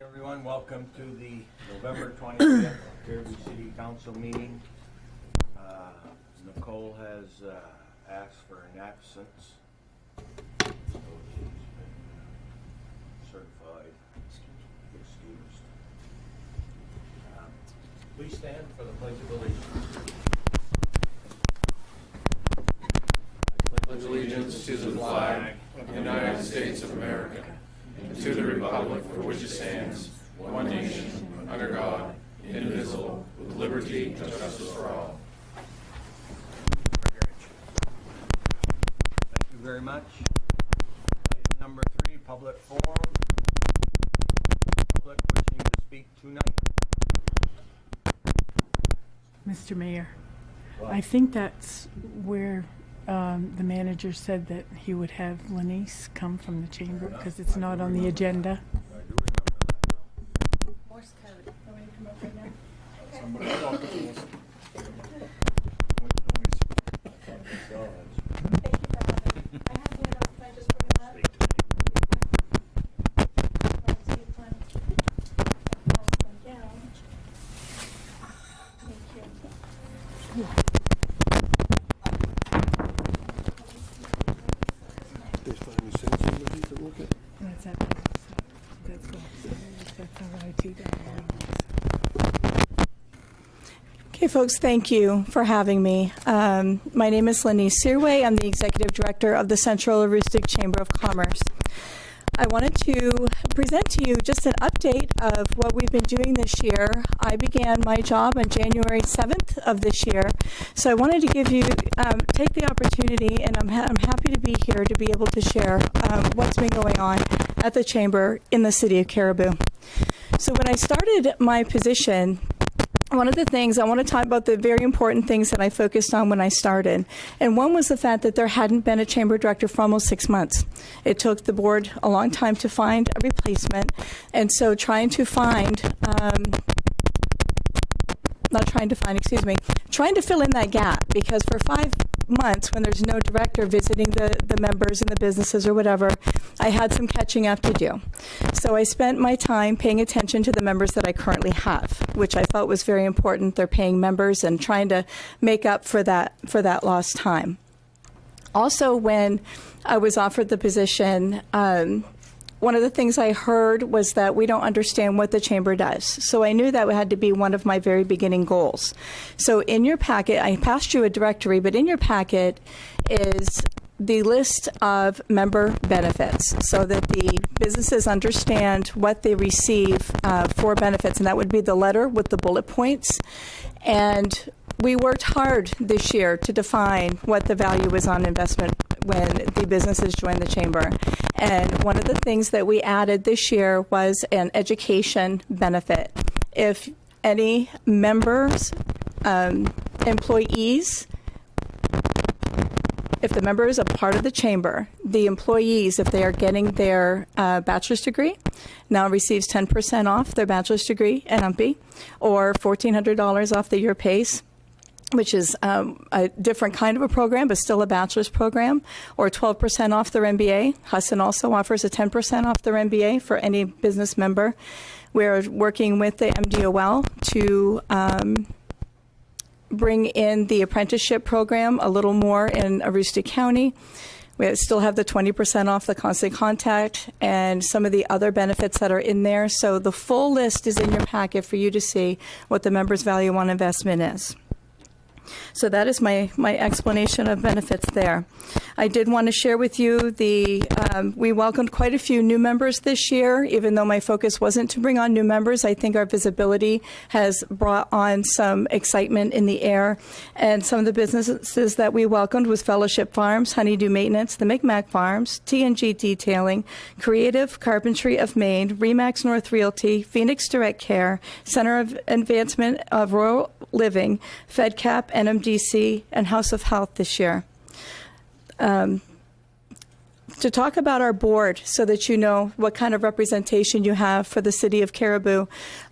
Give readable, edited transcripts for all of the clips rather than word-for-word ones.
Everyone, welcome to the November 25th Caribou City Council meeting. Nicole has asked for an absence, so she's been certified excused. Please stand for the Pledge of Allegiance. I pledge allegiance to the flag of the United States of America and to the republic for which it stands, one nation, under God, indivisible, with liberty and justice for all. Thank you very much. Item number 3, public forum. Public wishing to speak tonight. Mr. Mayor, I think that's where the manager said that he would have Lanice come from the chamber because it's not on the agenda. I do remember that now. Morse code. Want me to come up right now? Somebody talk to us. They finally sent somebody to look at. That's that. That's our IT guy. Okay, folks, thank you for having me. My name is Lanice Searway. I'm the Executive Director of the Central Aroostook Chamber of Commerce. I wanted to present to you just an update of what we've been doing this year. I began my job on January 7th of this year, so I wanted to give you, take the opportunity, and I'm happy to be here to be able to share what's been going on at the Chamber in the city of Caribou. So when I started my position, one of the things I want to talk about, the very important things that I focused on when I started. And one was the fact that there hadn't been a chamber director for almost 6 months. It took the board a long time to find a replacement. And so trying to fill in that gap, because for 5 months when there's no director visiting the members and the businesses or whatever, I had some catching up to do. So I spent my time paying attention to the members that I currently have, which I felt was very important. They're paying members and trying to make up for that lost time. Also, when I was offered the position, one of the things I heard was that we don't understand what the chamber does. So I knew that had to be one of my very beginning goals. So in your packet, I passed you a directory, but in your packet is the list of member benefits so that the businesses understand what they receive for benefits. And that would be the letter with the bullet points. And we worked hard this year to define what the value is on investment when the businesses join the chamber. And one of the things that we added this year was an education benefit. If any members, employees, if the member is a part of the chamber, the employees, if they are getting their bachelor's degree, now receives 10% off their bachelor's degree at UMPI, or $1,400 off the year pays, which is a different kind of a program, but still a bachelor's program, or 12% off their MBA. Husson also offers a 10% off their MBA for any business member. We're working with the MDOL to bring in the apprenticeship program a little more in Aroostook County. We still have the 20% off the Constant Contact and some of the other benefits that are in there. So the full list is in your packet for you to see what the members' value on investment is. So that is my explanation of benefits there. I did want to share with you we welcomed quite a few new members this year. Even though my focus wasn't to bring on new members, I think our visibility has brought on some excitement in the air. And some of the businesses that we welcomed was Fellowship Farms, Honeydew Maintenance, the Micmac Farms, TNG Detailing, Creative Carpentry of Maine, Remax North Realty, Phoenix Direct Care, Center of Advancement of Rural Living, FedCap, NMDC, and House of Health this year. To talk about our board so that you know what kind of representation you have for the city of Caribou.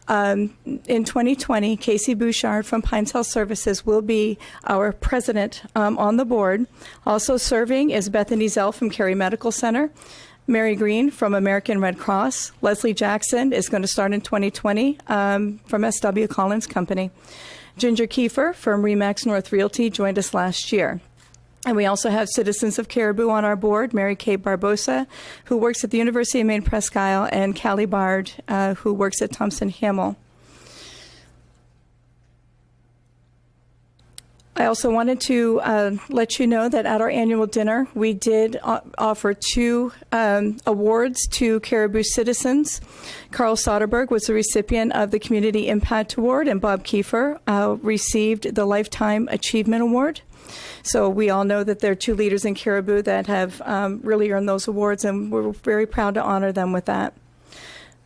In 2020, Casey Bouchard from Pines Health Services will be our president on the board. Also serving is Bethany Zell from Cary Medical Center. Mary Green from American Red Cross. Leslie Jackson is going to start in 2020 from SW Collins Company. Ginger Kiefer from Remax North Realty joined us last year. And we also have Citizens of Caribou on our board, Mary Kay Barbosa, who works at the University of Maine Presque Isle, and Callie Bard, who works at Thompson Hamill. I also wanted to let you know that at our annual dinner, we did offer 2 awards to Caribou citizens. Carl Soderberg was the recipient of the Community Impact Award, and Bob Kiefer received the Lifetime Achievement Award. So we all know that there are 2 leaders in Caribou that have really earned those awards, and we're very proud to honor them with that.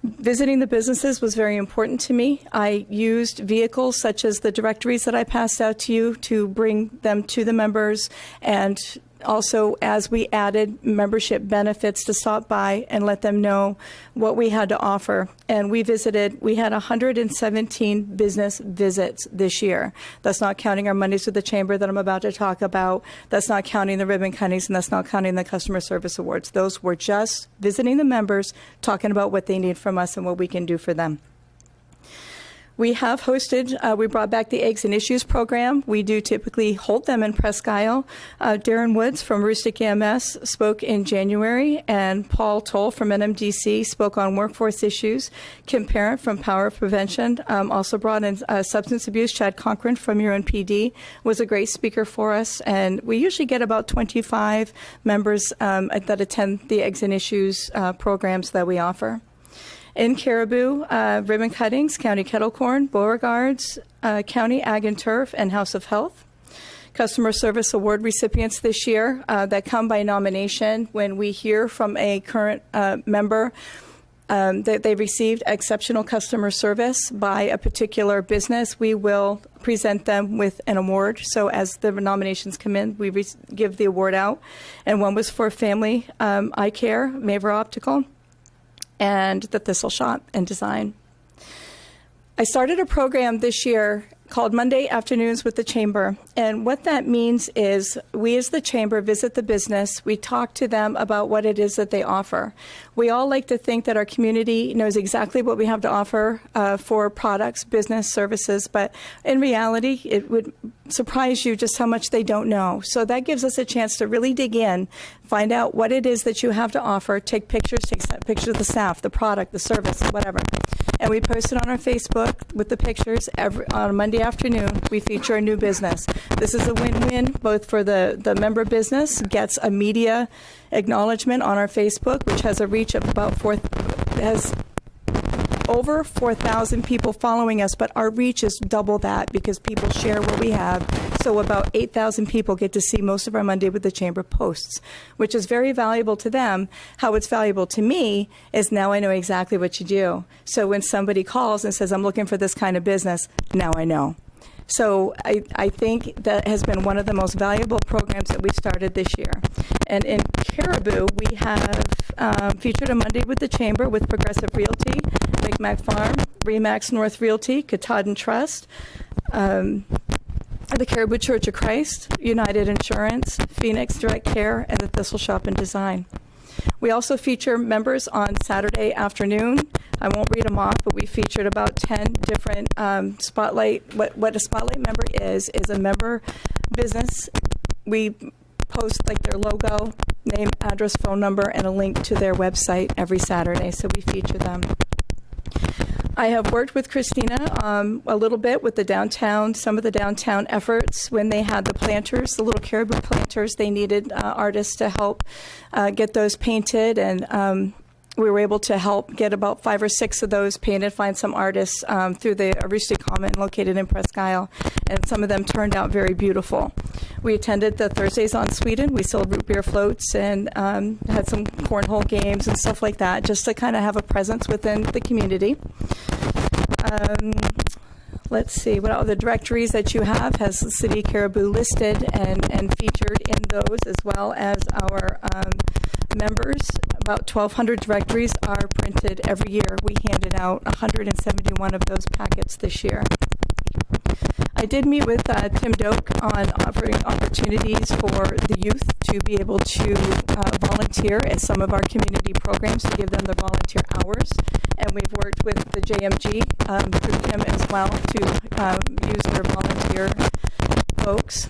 Visiting the businesses was very important to me. I used vehicles such as the directories that I passed out to you to bring them to the members, and also as we added membership benefits to stop by and let them know what we had to offer. And we had 117 business visits this year. That's not counting our Mondays with the Chamber that I'm about to talk about. That's not counting the ribbon cuttings, and that's not counting the customer service awards. Those were just visiting the members, talking about what they need from us and what we can do for them. We have hosted, we brought back the Eggs and Issues program. We do typically hold them in Presque Isle. Darren Woods from Rustic EMS spoke in January, and Paul Toll from NMDC spoke on workforce issues. Kim Parent from Power of Prevention also brought in substance abuse. Chad Cochran from UNPD was a great speaker for us, and we usually get about 25 members that attend the Eggs and Issues programs that we offer. In Caribou, ribbon cuttings, County Kettle Corn, Beauregards, County Ag and Turf, and House of Health. Customer Service Award recipients this year that come by nomination. When we hear from a current member that they received exceptional customer service by a particular business, we will present them with an award. So as the nominations come in, we give the award out. And one was for Family Eye Care, Maver Optical, and the Thistle Shop and Design. I started a program this year called Monday Afternoons with the Chamber. And what that means is we as the Chamber visit the business. We talk to them about what it is that they offer. We all like to think that our community knows exactly what we have to offer for products, business, services, but in reality, it would surprise you just how much they don't know. So that gives us a chance to really dig in, find out what it is that you have to offer, take pictures of the staff, the product, the service, whatever. And we post it on our Facebook with the pictures on a Monday afternoon. We feature a new business. This is a win-win both for the member business, gets a media acknowledgement on our Facebook, which has a reach of about has over 4,000 people following us, but our reach is double that because people share what we have. So about 8,000 people get to see most of our Monday with the Chamber posts, which is very valuable to them. How it's valuable to me is now I know exactly what you do. So when somebody calls and says, I'm looking for this kind of business, now I know. So I think that has been one of the most valuable programs that we started this year. And in Caribou, we have featured a Monday with the Chamber with Progressive Realty, Micmac Farm, Remax North Realty, Katahdin Trust, the Caribou Church of Christ, United Insurance, Phoenix Direct Care, and the Thistle Shop and Design. We also feature members on Saturday afternoon. I won't read them off, but we featured about 10 different spotlight. What a spotlight member is a member business. We post like their logo, name, address, phone number, and a link to their website every Saturday, so we feature them. I have worked with Christina a little bit with some of the downtown efforts when they had the planters, the little caribou planters. They needed artists to help get those painted, and we were able to help get about 5 or 6 of those painted, find some artists through the Aroostook Common located in Presque Isle, and some of them turned out very beautiful. We attended the Thursdays on Sweden. We sold root beer floats and had some cornhole games and stuff like that, just to kind of have a presence within the community. Let's see, what other directories that you have has the City of Caribou listed and featured in those, as well as our members. About 1,200 directories are printed every year. We handed out 171 of those packets this year. I did meet with Tim Doak on offering opportunities for the youth to be able to volunteer at some of our community programs to give them their volunteer hours. And we've worked with the JMG through him as well to use their volunteer folks.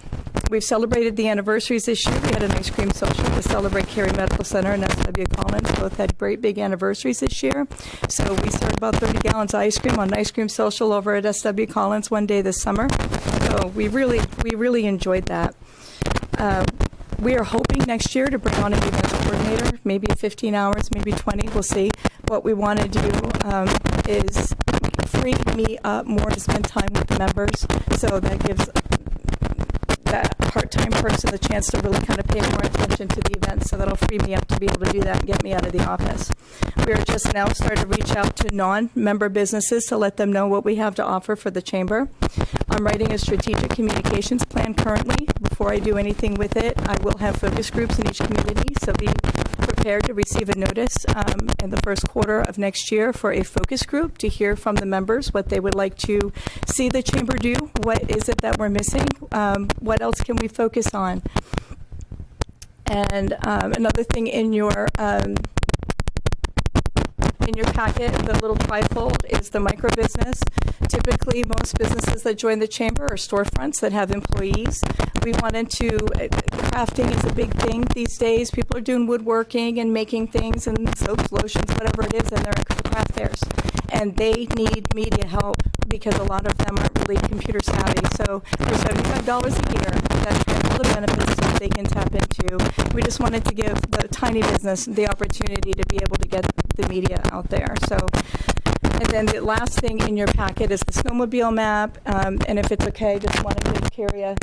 We've celebrated the anniversaries this year. We had an ice cream social to celebrate Cary Medical Center and SW Collins. Both had great big anniversaries this year. So we served about 30 gallons of ice cream on an ice cream social over at SW Collins one day this summer. So we really enjoyed that. We are hoping next year to bring on an events coordinator, maybe 15 hours, maybe 20. We'll see. What we want to do is free me up more to spend time with the members. So that gives that part-time person the chance to really kind of pay more attention to the events, so that'll free me up to be able to do that and get me out of the office. We are just now starting to reach out to non-member businesses to let them know what we have to offer for the chamber. I'm writing a strategic communications plan currently. Before I do anything with it, I will have focus groups in each community, so be prepared to receive a notice in the first quarter of next year for a focus group to hear from the members what they would like to see the chamber do. What is it that we're missing? What else can we focus on? And another thing in your packet, the little trifold, is the micro business. Typically, most businesses that join the chamber are storefronts that have employees. We wanted to, crafting is a big thing these days. People are doing woodworking and making things and soaps, lotions, whatever it is, and they're at craft fairs. And they need media help because a lot of them aren't really computer savvy. So for $75 a year, that's all the benefits that they can tap into. We just wanted to give the tiny business the opportunity to be able to get the media out there. So, and then the last thing in your packet is the snowmobile map. And if it's okay, just want to give Cary a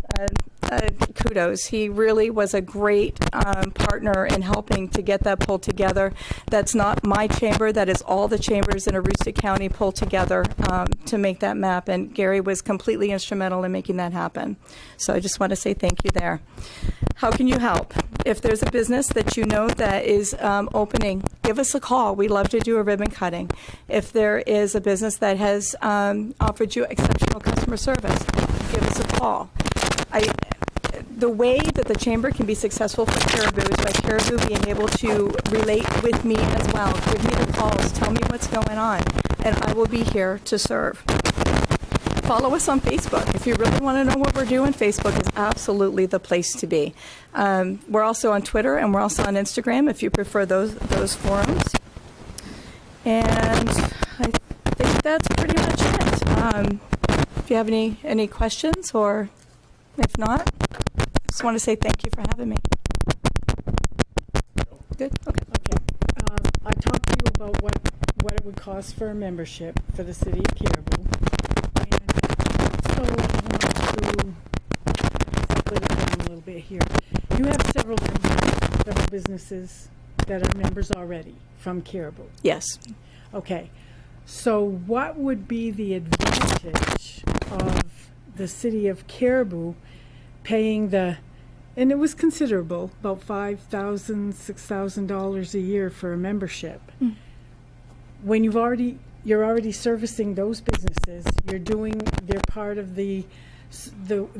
kudos. He really was a great partner in helping to get that pulled together. That's not my chamber. That is all the chambers in Aroostook County pulled together to make that map. And Gary was completely instrumental in making that happen. So I just want to say thank you there. How can you help? If there's a business that you know that is opening, give us a call. We love to do a ribbon cutting. If there is a business that has offered you exceptional customer service, give us a call. The way that the chamber can be successful for Caribou is by Caribou being able to relate with me as well. Give me the calls. Tell me what's going on, and I will be here to serve. Follow us on Facebook. If you really want to know what we're doing, Facebook is absolutely the place to be. We're also on Twitter, and we're also on Instagram if you prefer those forums. And I think that's pretty much it. If you have any questions, or if not, I just want to say thank you for having me. Good? Okay. I talked to you about what it would cost for a membership for the city of Caribou. And so I want to split it down a little bit here. You have several businesses that are members already from Caribou. Yes. Okay. So what would be the advantage of the city of Caribou paying and it was considerable, about $5,000, $6,000 a year for a membership. When you're already servicing those businesses, they're part of the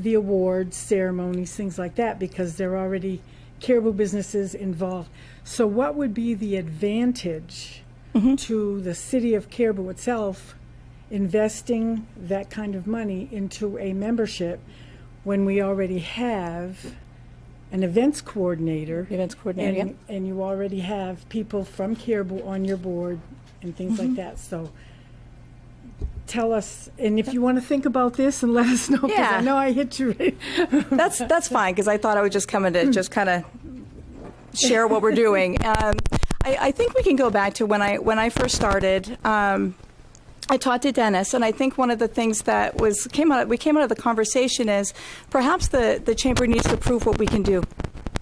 awards, ceremonies, things like that, because they're already Caribou businesses involved. So what would be the advantage to the city of Caribou itself investing that kind of money into a membership when we already have an events coordinator, and you already have people from Caribou on your board and things like that? So tell us, and if you want to think about this and let us know, because I know I hit you. That's fine, because I thought I would just come in to just kind of share what we're doing. I think we can go back to when I first started. I talked to Dennis, and I think one of the things that came out of the conversation is perhaps the chamber needs to prove what we can do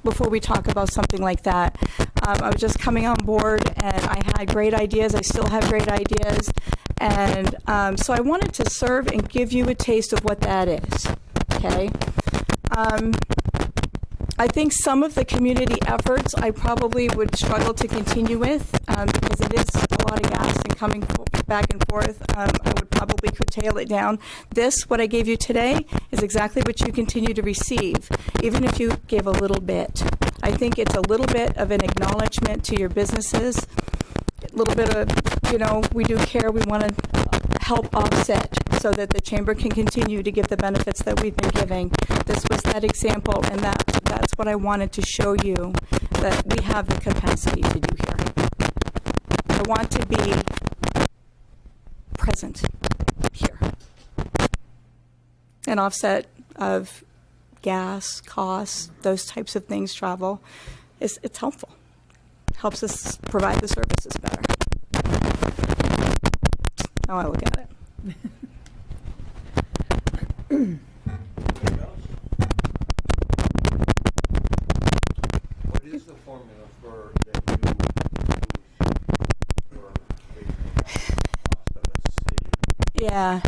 before we talk about something like that. I was just coming on board, and I had great ideas. I still have great ideas, and so I wanted to serve and give you a taste of what that is. Okay. I think some of the community efforts I probably would struggle to continue with because it is a lot of gas and coming back and forth. I would probably curtail it down. This, what I gave you today, is exactly what you continue to receive, even if you gave a little bit. I think it's a little bit of an acknowledgement to your businesses, a little bit of, we do care, we want to help offset so that the chamber can continue to give the benefits that we've been giving. This was that example, and that's what I wanted to show you, that we have the capacity to do here. I want to be present here. An offset of gas, costs, those types of things, travel, it's helpful. Helps us provide the services better. How I look at it. Anything else? What is the formula for that you use for figuring out the cost of a city? Yeah.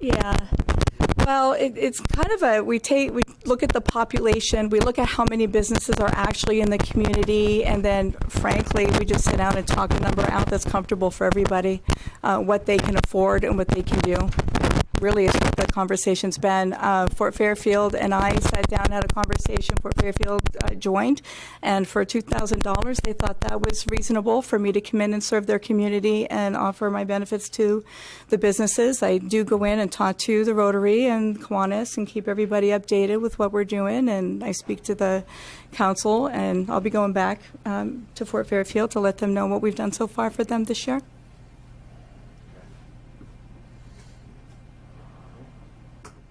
Yeah. Well, it's kind of we look at the population, we look at how many businesses are actually in the community, and then frankly, we just sit down and talk a number out that's comfortable for everybody, what they can afford and what they can do. Really is what the conversation's been. Fort Fairfield and I sat down and had a conversation. Fort Fairfield joined, and for $2,000, they thought that was reasonable for me to come in and serve their community and offer my benefits to the businesses. I do go in and talk to the Rotary and Kiwanis and keep everybody updated with what we're doing, and I speak to the council, and I'll be going back to Fort Fairfield to let them know what we've done so far for them this year.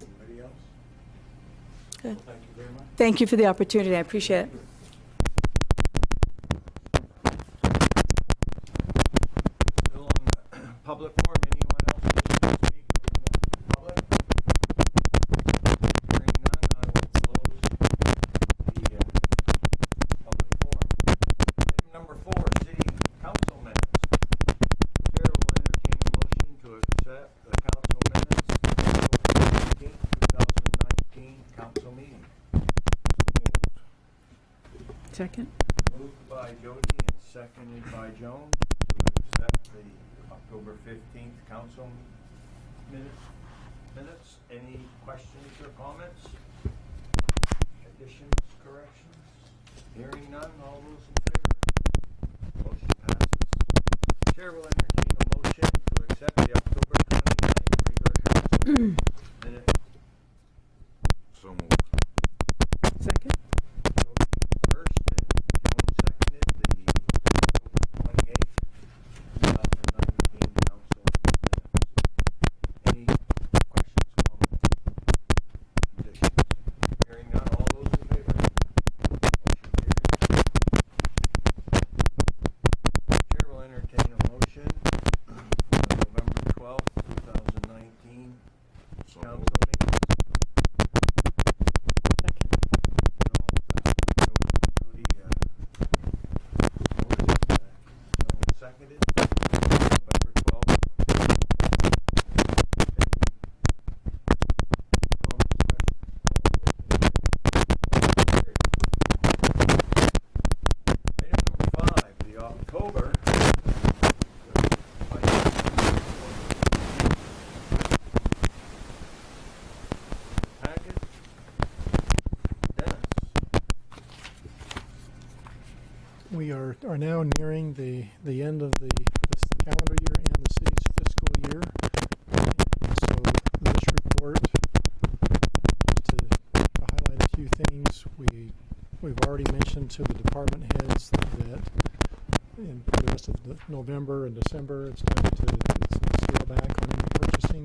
Anybody else? Good. Well, thank you very much. Thank you for the opportunity. I appreciate it. Still on the public forum, anyone else wishing to speak from the public? Hearing none, I will close the public forum. Item number 4, city council minutes. Chair will entertain a motion to accept the council minutes of October 15th, 2019 council meeting. Second? Moved by Jody and seconded by Joan to accept the October 15th council minutes. Any questions or comments? Additions, corrections? Hearing none, all those in favor? Motion passes. Chair will entertain a motion to accept the October 29th regular council minute. So moved. Second? Jody first and Joan seconded the October 28th, 2019 council minutes. Any questions, comments, additions? Hearing none, all those in favor? Motion carries. Chair will entertain a motion for the November 12th, 2019 So council moved. meetings. Seconded. November 12th. Item number 5, the October packet. Dennis. We are now nearing the end of this calendar year and the city's fiscal year. And so this report, just to highlight a few things, we've already mentioned to the department heads that in the rest of November and December, it's time to scale back on any purchasing,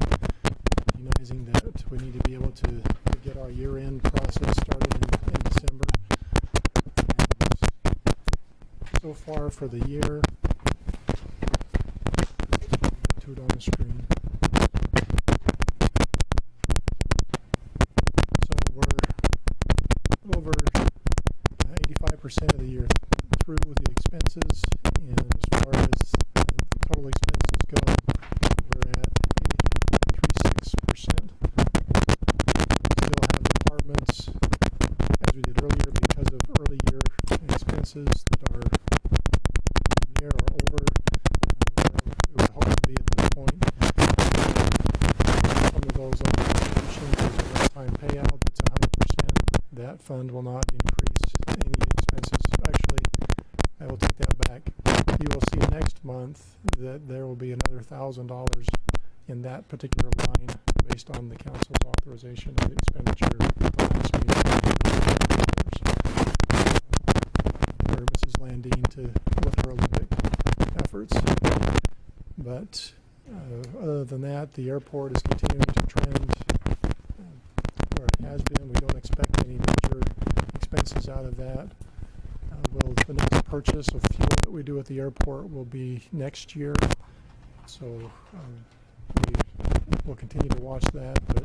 recognizing that we need to be able to get our year-end process started in December. So far for the year, to it on the screen. So we're over 85% of the year through with the expenses, and as far as total expenses go, we're at 86%. expenses that are near or over it would hope to be at this point. Some of those other contributions is a one-time payout that's 100%. That fund will not increase any expenses. Actually, I will take that back. You will see next month that there will be another $1,000 in that particular line based on the council's authorization of the expenditure last meeting. For Mrs. Landine with her Olympic efforts. But other than that, the airport is continuing to trend where it has been. We don't expect any major expenses out of that. The next purchase of fuel that we do at the airport will be next year. So we will continue to watch that, but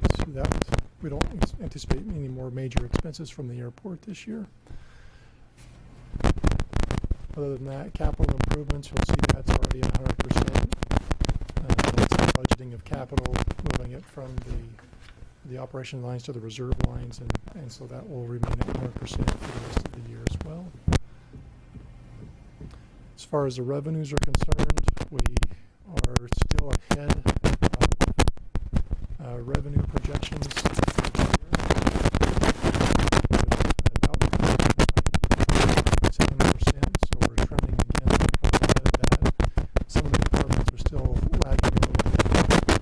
we don't anticipate any more major expenses from the airport this year. Other than that, capital improvements, you'll see that's already at 100%. That's the budgeting of capital, moving it from the operation lines to the reserve lines, and so that will remain at 100% for the rest of the year as well. As far as the revenues are concerned, we are still ahead of revenue projections. About 97%, so we're trending again ahead of that. Some of the departments are still lagging a little bit.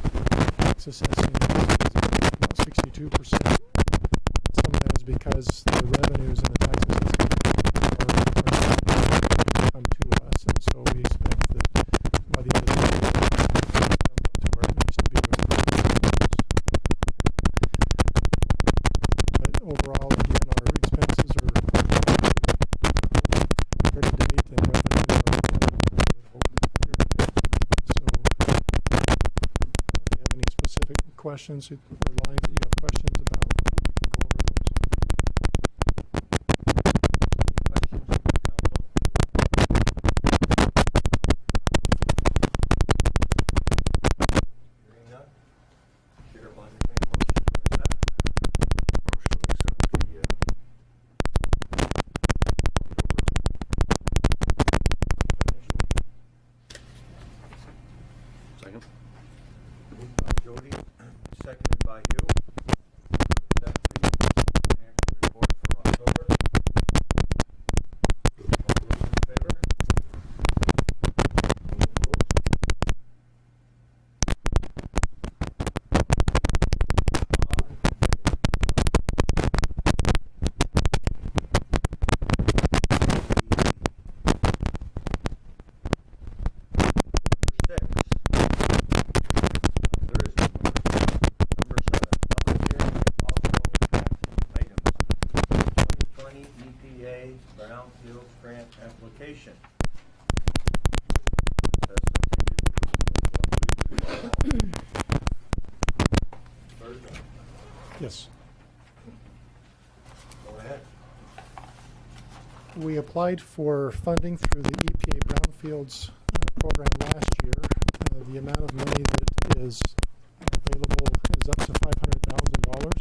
Tax assessing is about 62%. Some of that is because the revenues and the tax assessing are come to us, and so we expect that by the end of the year, we'll come up to where it needs to be. But overall, again, our expenses are year to date, and revenues are year to date. So, if you have any specific questions or lines that you have questions about, we can go over those. Any questions from the council? Hearing none. Chair will entertain a motion to accept. Motion to accept the Second. Moved by Jody, seconded by you. Accept the financial report for October. All those in favor? All opposed? Number 6. There is no number. Number 7, public hearing and possible action items. 2020 EPA Brownfields Grant application. This has something to do with Thursday. Yes. Go ahead. We applied for funding through the EPA Brownfields program last year. The amount of money that is available is up to $500,000.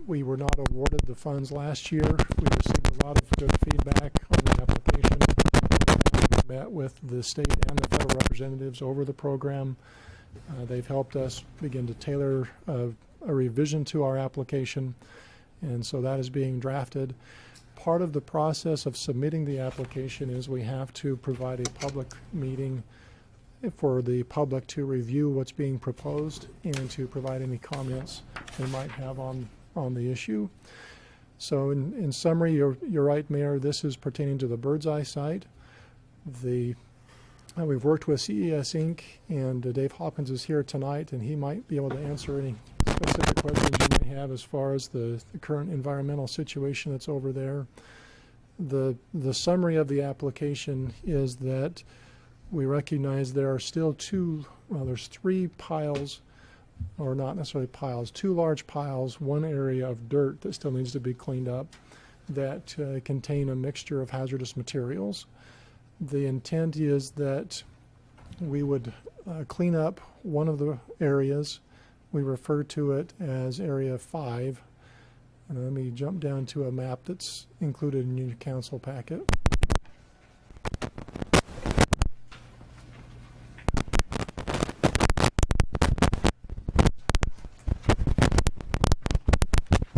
We were not awarded the funds last year. We received a lot of good feedback on the application. We met with the state and the federal representatives over the program. They've helped us begin to tailor a revision to our application, and so that is being drafted. Part of the process of submitting the application is we have to provide a public meeting for the public to review what's being proposed and to provide any comments they might have on the issue. So in summary, you're right, Mayor, this is pertaining to the Birdseye site. We've worked with CES Inc., and Dave Hopkins is here tonight, and he might be able to answer any specific questions you may have as far as the current environmental situation that's over there. The summary of the application is that we recognize there are still there's 3 piles, or not necessarily piles, 2 large piles, one area of dirt that still needs to be cleaned up that contain a mixture of hazardous materials. The intent is that we would clean up one of the areas. We refer to it as Area 5. And let me jump down to a map that's included in your council packet.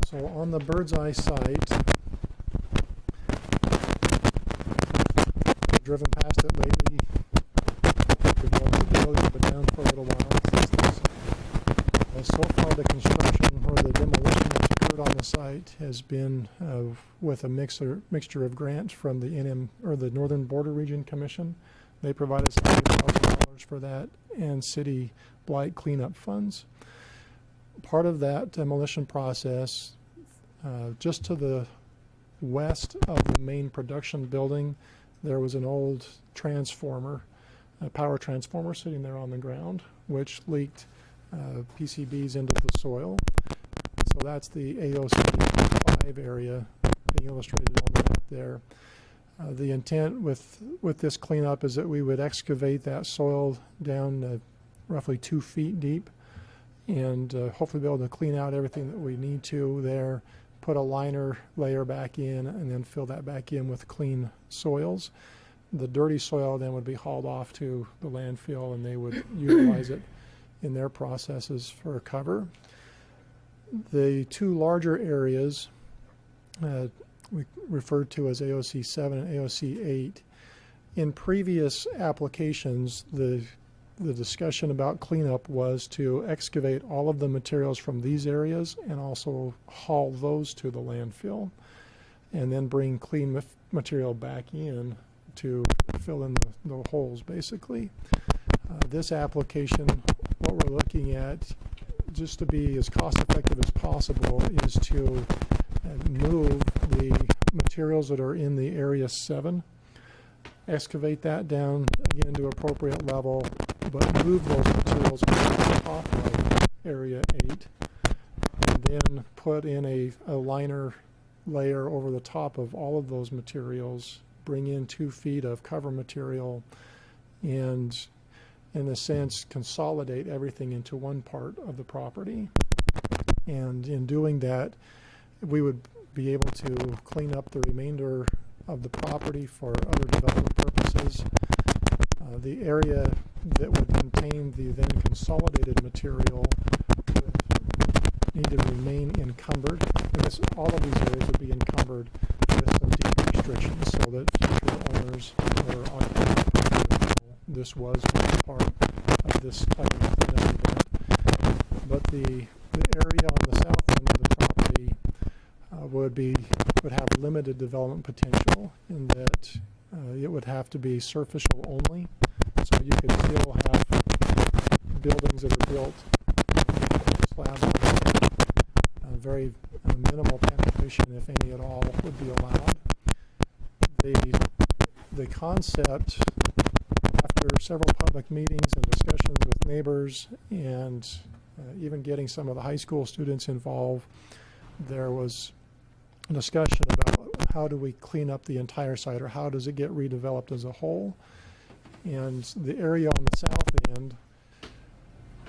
So on the Bird's Eye site, I've driven past it lately. The building's been down for a little while since this. So far, the construction or the demolition that's occurred on the site has been with a mixture of grants from the the Northern Border Region Commission. They provided us $100,000 for that, and city blight cleanup funds. Part of that demolition process, just to the west of the main production building, there was an old transformer, a power transformer sitting there on the ground, which leaked PCBs into the soil. So that's the AOC 5 area being illustrated on the map there. The intent with this cleanup is that we would excavate that soil down roughly 2 feet deep, and hopefully be able to clean out everything that we need to there, put a liner layer back in, and then fill that back in with clean soils. The dirty soil then would be hauled off to the landfill, and they would utilize it in their processes for cover. The two larger areas we referred to as AOC 7 and AOC 8. In previous applications, the discussion about cleanup was to excavate all of the materials from these areas and also haul those to the landfill, and then bring clean material back in to fill in the holes, basically. This application, what we're looking at, just to be as cost effective as possible, is to move the materials that are in the area 7, excavate that down again to appropriate level, but move those materials to the top of area 8, and then put in a liner layer over the top of all of those materials, bring in 2 feet of cover material, and in a sense consolidate everything into one part of the property. And in doing that, we would be able to clean up the remainder of the property for other development purposes. The area that would contain the then consolidated material would need to remain encumbered. And all of these areas would be encumbered with some deed restrictions so that future owners or occupants this was part of this type of cleanup event. But the area on the south end of the property would have limited development potential in that it would have to be surficial only. So you could still have buildings that are built slabs on very minimal penetration, if any at all, would be allowed. The concept, after several public meetings and discussions with neighbors and even getting some of the high school students involved, there was a discussion about how do we clean up the entire site, or how does it get redeveloped as a whole. And the area on the south end,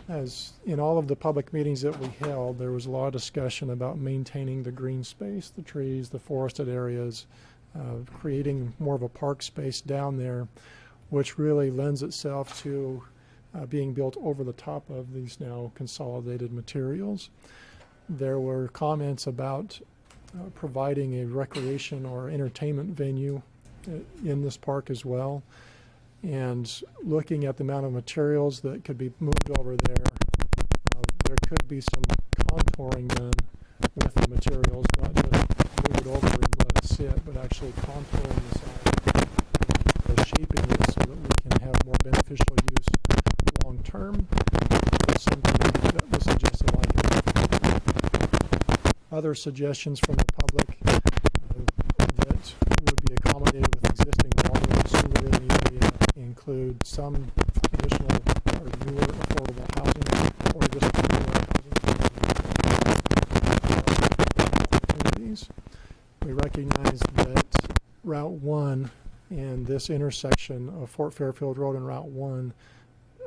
as in all of the public meetings that we held, there was a lot of discussion about maintaining the green space, the trees, the forested areas, creating more of a park space down there, which really lends itself to being built over the top of these now consolidated materials. There were comments about providing a recreation or entertainment venue in this park as well. And looking at the amount of materials that could be moved over there, there could be some contouring done with the materials, not just move it over and let it sit, but actually contouring the side, or shaping it so that we can have more beneficial use long term. That's something that was suggested like other suggestions from the public that would be accommodated with existing water and sewer in the area include some additional or newer affordable housing, or just newer housing opportunities. We recognize that Route 1 and this intersection of Fort Fairfield Road and Route 1,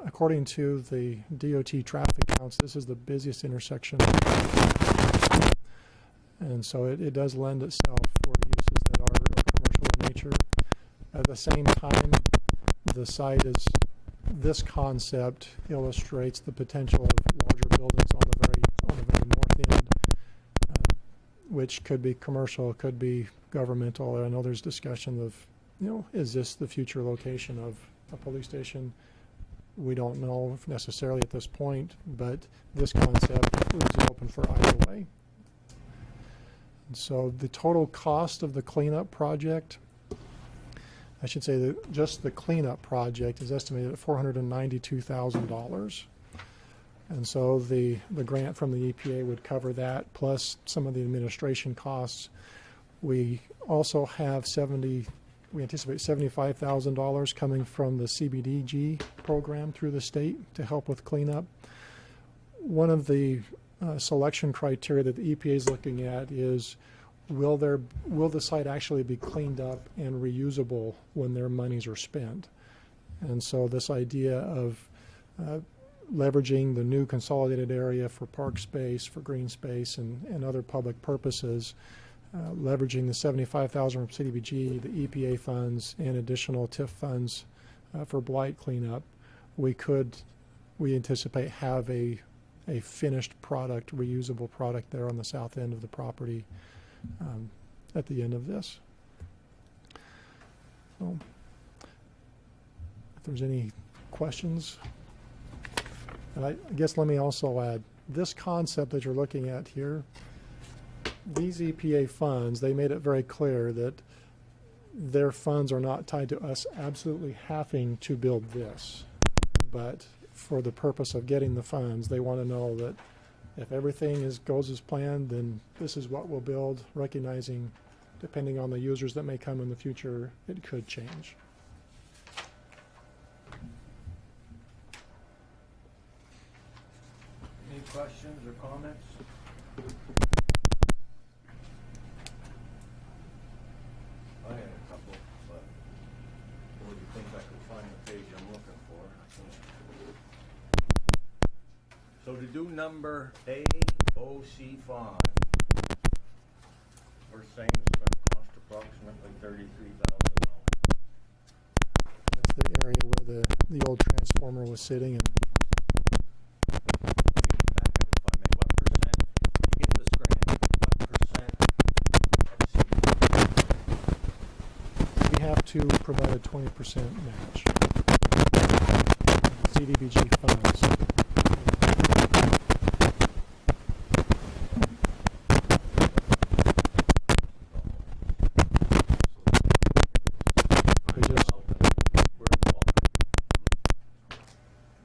according to the DOT traffic counts, this is the busiest intersection. And And so it does lend itself for uses that are commercial in nature. At the same time, the site is, this concept illustrates the potential of larger buildings on the very north end, which could be commercial, could be governmental. I know there's discussion of, is this the future location of a police station? We don't know necessarily at this point, but this concept leaves it open for either way. And so the total cost of the cleanup project, I should say that just the cleanup project is estimated at $492,000. And so the grant from the EPA would cover that, plus some of the administration costs. We also have we anticipate $75,000 coming from the CBDG program through the state to help with cleanup. One of the selection criteria that the EPA is looking at is, will the site actually be cleaned up and reusable when their monies are spent? And so this idea of leveraging the new consolidated area for park space, for green space, and other public purposes, leveraging the $75,000 from CDBG, the EPA funds, and additional TIF funds for blight cleanup, we anticipate have a finished product, reusable product there on the south end of the property at the end of this. So, if there's any questions, and I guess let me also add, this concept that you're looking at here, these EPA funds, they made it very clear that their funds are not tied to us absolutely having to build this. But for the purpose of getting the funds, they want to know that if everything goes as planned, then this is what we'll build, recognizing, depending on the users that may come in the future, it could change. Any questions or comments? I had a couple, but what do you think I could find the page I'm looking for? So to do number AOC5, we're saying it's going to cost approximately $33,000. That's the area where the old transformer was sitting. And What percent, you get this grant, what percent of CDBG? we have to provide a 20% match. CDBG funds.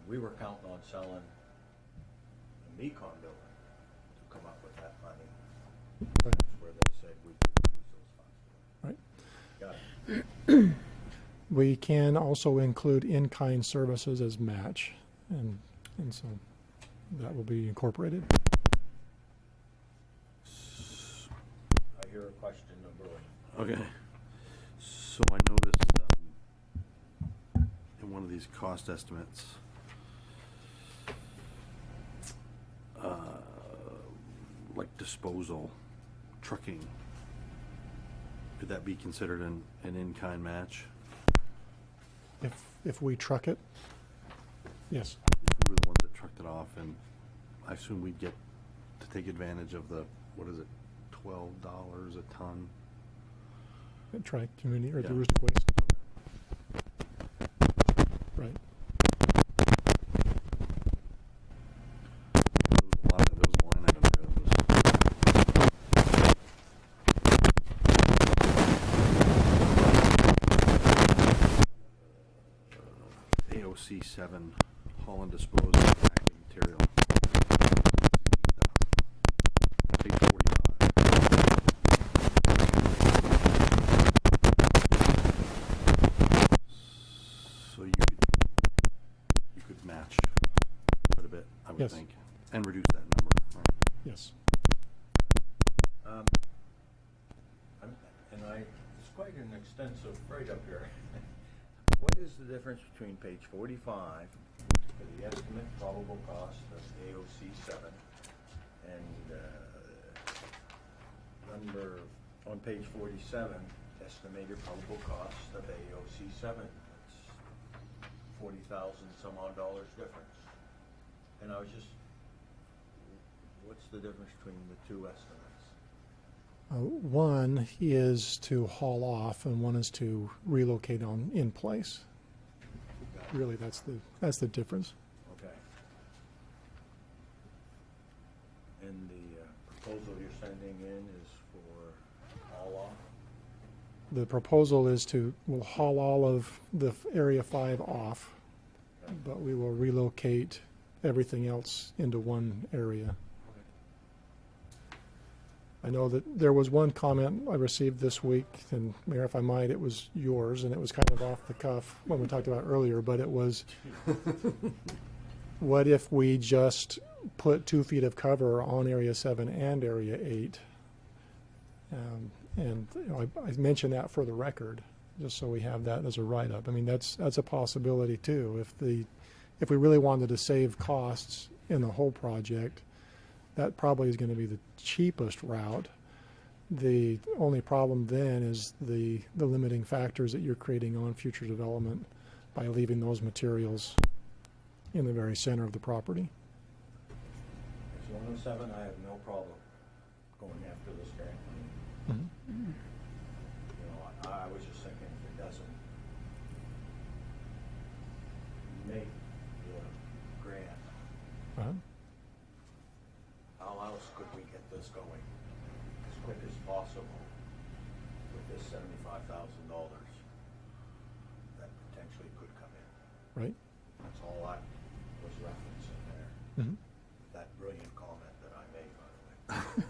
We were counting on selling the Mecon building to come up with that money. Right. That's where they said we could use those funds. Right. Got it. We can also include in-kind services as match, and so that will be incorporated. I hear a question, number one. Okay. So I noticed in one of these cost estimates, like disposal, trucking, could that be considered an in-kind match? If we truck it, yes. If we were the ones that trucked it off, and I assume we'd get to take advantage of the, what is it, $12 a ton? Try community or the Yeah. Rustic Waste. Right. There was a line item there that was AOC 7, Holland disposal packing material. Page 45. So you could match quite a bit, I would Yes. think, and reduce that number, right? Yes. It's quite an extensive write-up here. What is the difference between page 45 for the estimate probable cost of AOC 7 and on page 47, estimated probable cost of AOC 7. It's 40,000 some odd dollars difference. And I was just, what's the difference between the two estimates? One is to haul off, and one is to relocate in place. Really, that's the difference. Okay. And the proposal you're sending in is for haul off? The proposal is we'll haul all of the Area 5 off, but we will relocate everything else into one area. I know that there was one comment I received this week, and Mayor, if I might, it was yours, and it was kind of off the cuff when we talked about earlier, but it was, what if we just put 2 feet of cover on Area 7 and Area 8? And you know, I mentioned that for the record, just so we have that as a write-up. I mean, that's a possibility too. If we really wanted to save costs in the whole project, that probably is going to be the cheapest route. The only problem then is the limiting factors that you're creating on future development by leaving those materials in the very center of the property. It's 107, I have no problem going after this grant money. Mhm. You know, I was just thinking if it doesn't make the grant, Uh-huh. how else could we get this going as quick as possible with this $75,000 that potentially could come in? Right? That's all I was referencing there. Mhm. That brilliant comment that I made, by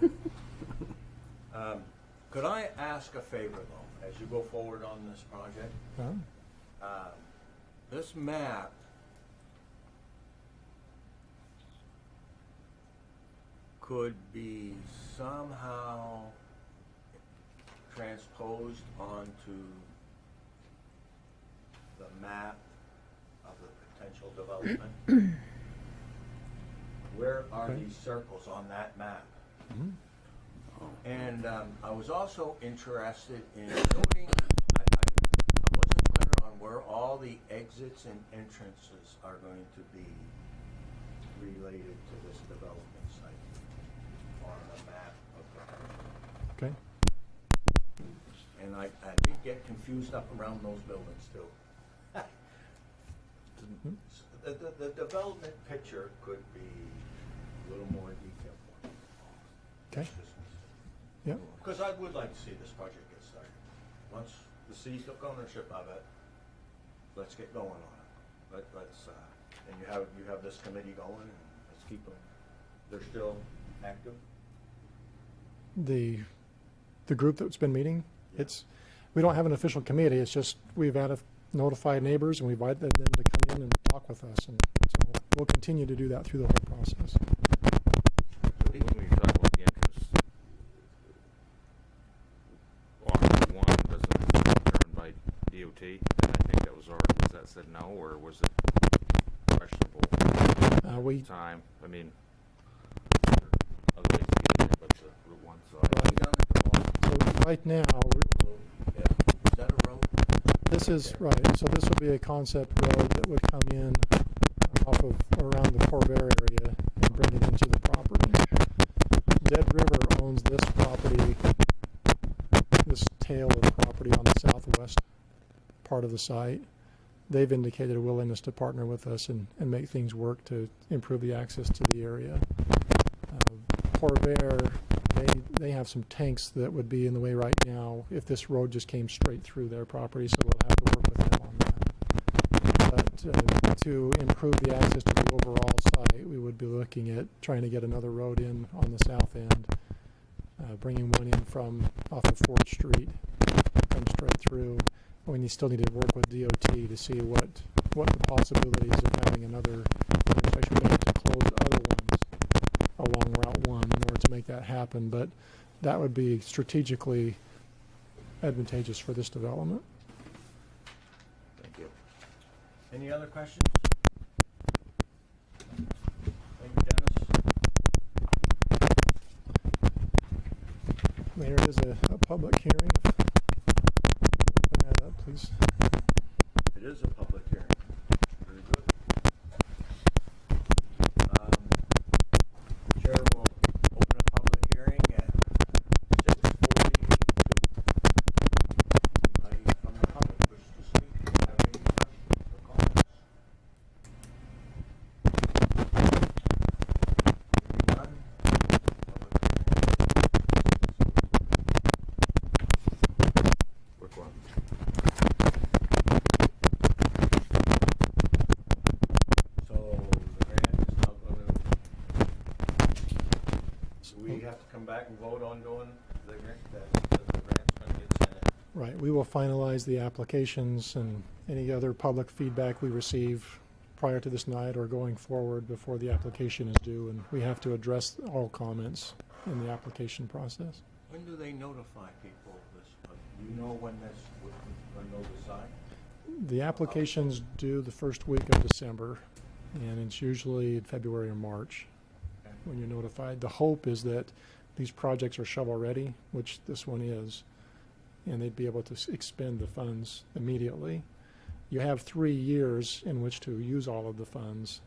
the way. Could I ask a favor, though, as you go forward on this project? Uh-huh. This map could be somehow transposed onto the map of the potential development. Where are Okay. these circles on that map? Mhm. And I was also interested in noting, I wasn't clear on where all the exits and entrances are going to be related to this development site on the map of Okay. the, and I did get confused up around those buildings too. Mhm. The development picture could be a little more detailed for me. Okay. Yeah. Because I would like to see this project get started. Once the city took ownership of it, let's get going on it. Let's and you have this committee going, and let's keep them. They're still active. The group that's been meeting, Yeah. we don't have an official committee. It's just we've had notified neighbors and we invited them to come in and talk with us, and so we'll continue to do that through the whole process. When you talk about the entrance, on Route 1, doesn't it determined by DOT? And I think that was that said no, or was it questionable time? I mean, other ways to get in there, but the Route 1 side. Right down at the bottom. So right now, Yeah. Is that a road? this is right. So this will be a concept road that would come in off of around the Corvair area and bring it into the property. Dead River owns this property, this tail of property on the southwest part of the site. They've indicated a willingness to partner with us and make things work to improve the access to the area. Corvair, they have some tanks that would be in the way right now if this road just came straight through their property, so we'll have to work with them on that. But to improve the access to the overall site, we would be looking at trying to get another road in on the south end, bringing one in from off of 4th Street, come straight through. We still need to work with DOT to see what the possibilities of having another intersection. We have to close other ones along Route 1 in order to make that happen, but that would be strategically advantageous for this development. Thank you. Any other questions? Thank you, Dennis. Mayor, it is a public hearing. Open that up, please. It is a public hearing. Very good. Chair will open a public hearing at 6:42. Anybody from the public wish to speak? Have any questions or comments? Hearing none. Public hearing. Quick one. So the grant is now gonna, do we have to come back and vote on doing the grant, that the grant's gonna get sent in? Right, we will finalize the applications and any other public feedback we receive prior to this night or going forward before the application is due, and we have to address all comments in the application process. When do they notify people of this? Do you know when they'll decide? The application's due the first week of December, and it's usually in February or March Okay. when you're notified. The hope is that these projects are shovel-ready, which this one is, and they'd be able to expend the funds immediately. You have 3 years in which to use all of the funds,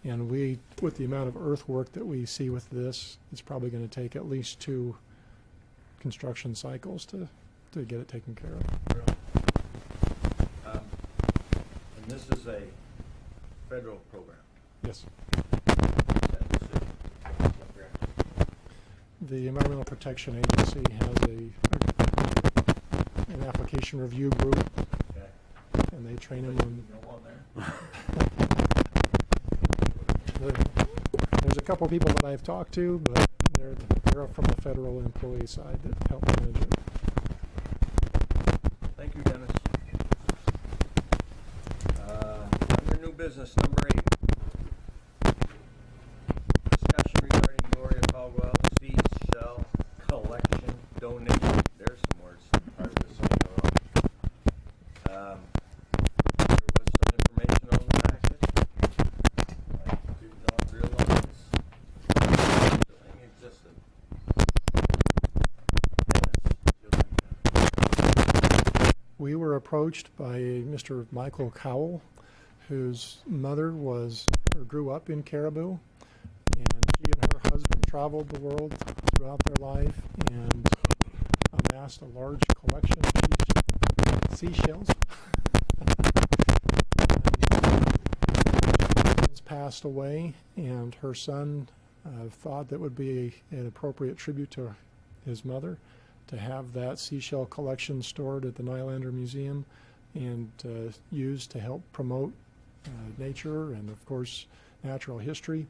and we, with the amount of earthwork that we see with this, it's probably going to take at least 2 construction cycles to get it taken care of. Really? And this is a federal program. Yes. Is that the city? Grant? The Environmental Protection Agency has an application review group, Okay. and they train them on. No on there? There's a couple people that I've talked to, but they're from the federal employee side that help manage it. Thank you, Dennis. Under new business, number 8. Discussion regarding Gloria Caldwell seashell collection donation. There's some words part of this thing wrong. There was some information on the packet. I did not realize the thing existed. Dennis, would you like to- We were approached by Mr. Michael Cowell, whose mother grew up in Caribou, and she and her husband traveled the world throughout their life and amassed a large collection of seashells. She's passed away, and her son thought that would be an appropriate tribute to his mother to have that seashell collection stored at the Nylander Museum and used to help promote nature and, of course, natural history.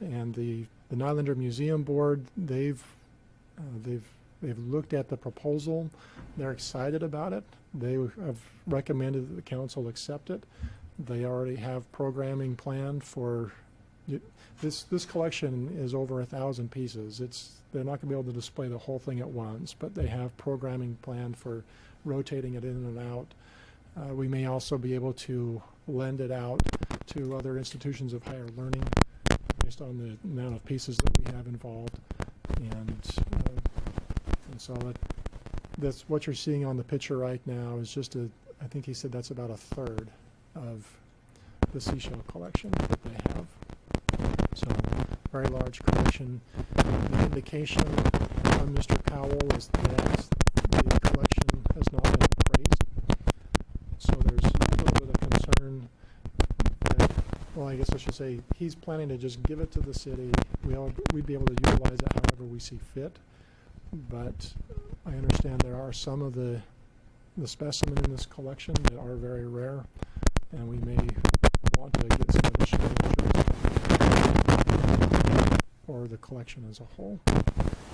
And the Nylander Museum Board, they've looked at the proposal. They're excited about it. They have recommended that the council accept it. They already have programming planned for this collection is over 1,000 pieces. They're not going to be able to display the whole thing at once, but they have programming planned for rotating it in and out. We may also be able to lend it out to other institutions of higher learning based on the amount of pieces that we have involved. And so that's what you're seeing on the picture right now is just I think he said that's about 1/3 of the seashell collection that they have. So, very large collection. The indication from Mr. Cowell is that the collection has not been appraised. So there's a little bit of concern that, well, I guess I should say, he's planning to just give it to the city. We'd be able to utilize it however we see fit. But I understand there are some of the specimen in this collection that are very rare, and we may want to get some additional insurance for the collection as a whole,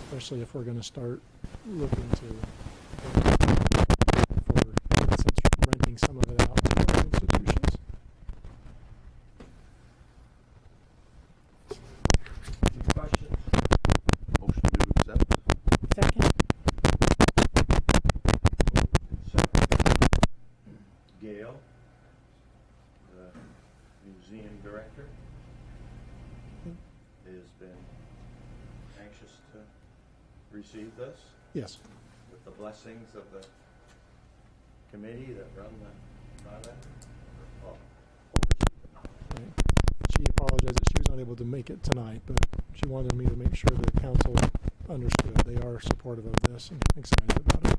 especially if we're going to start looking for instance, renting some of it out to other institutions. Any questions? Motion to accept? Second? Gail, the museum director, has been anxious to receive this Yes. with the blessings of the committee that run the project? Oh, Right. She apologized that she was not able to make it tonight, but she wanted me to make sure the council understood. They are supportive of this and excited about it.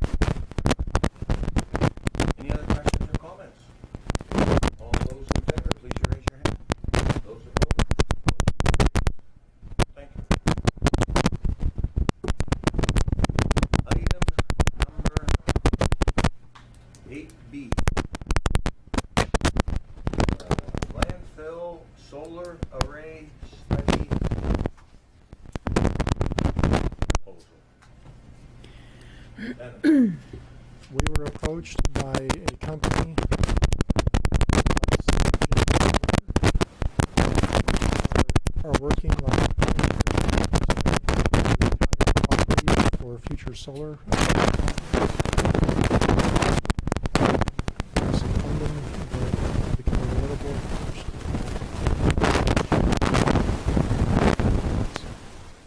Any other questions or comments? All those in favor, please raise your hand. Those opposed? Thank you. Item number 8B. Landfill solar array study proposal. Dennis. We were approached by a company are working on property for future solar. Some funding that became available.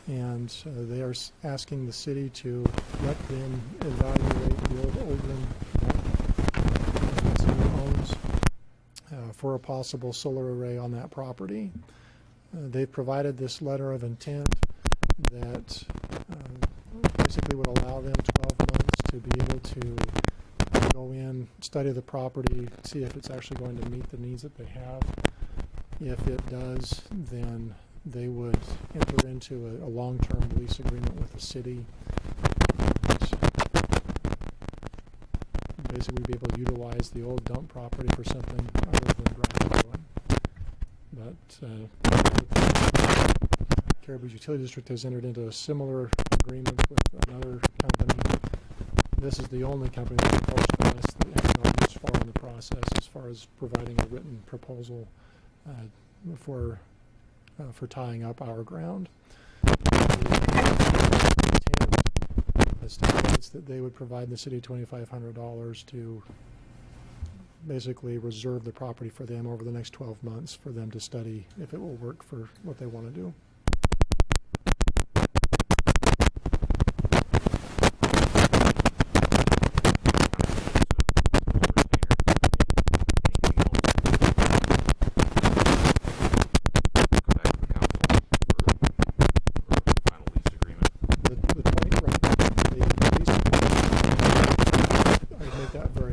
And they are asking the city to let them evaluate the old Oldland that the city owns for a possible solar array on that property. They've provided this letter of intent that basically would allow them 12 months to be able to go in, study the property, see if it's actually going to meet the needs that they have. If it does, then they would enter into a long-term lease agreement with the city. Basically, be able to utilize the old dump property for something other than gravel. But Caribou's Utility District has entered into a similar agreement with another company. This is the only company that approached us that has gone this far in the process as far as providing a written proposal for tying up our ground. The states that they would provide the city $2,500 to basically reserve the property for them over the next 12 months for them to study if it will work for what they want to do.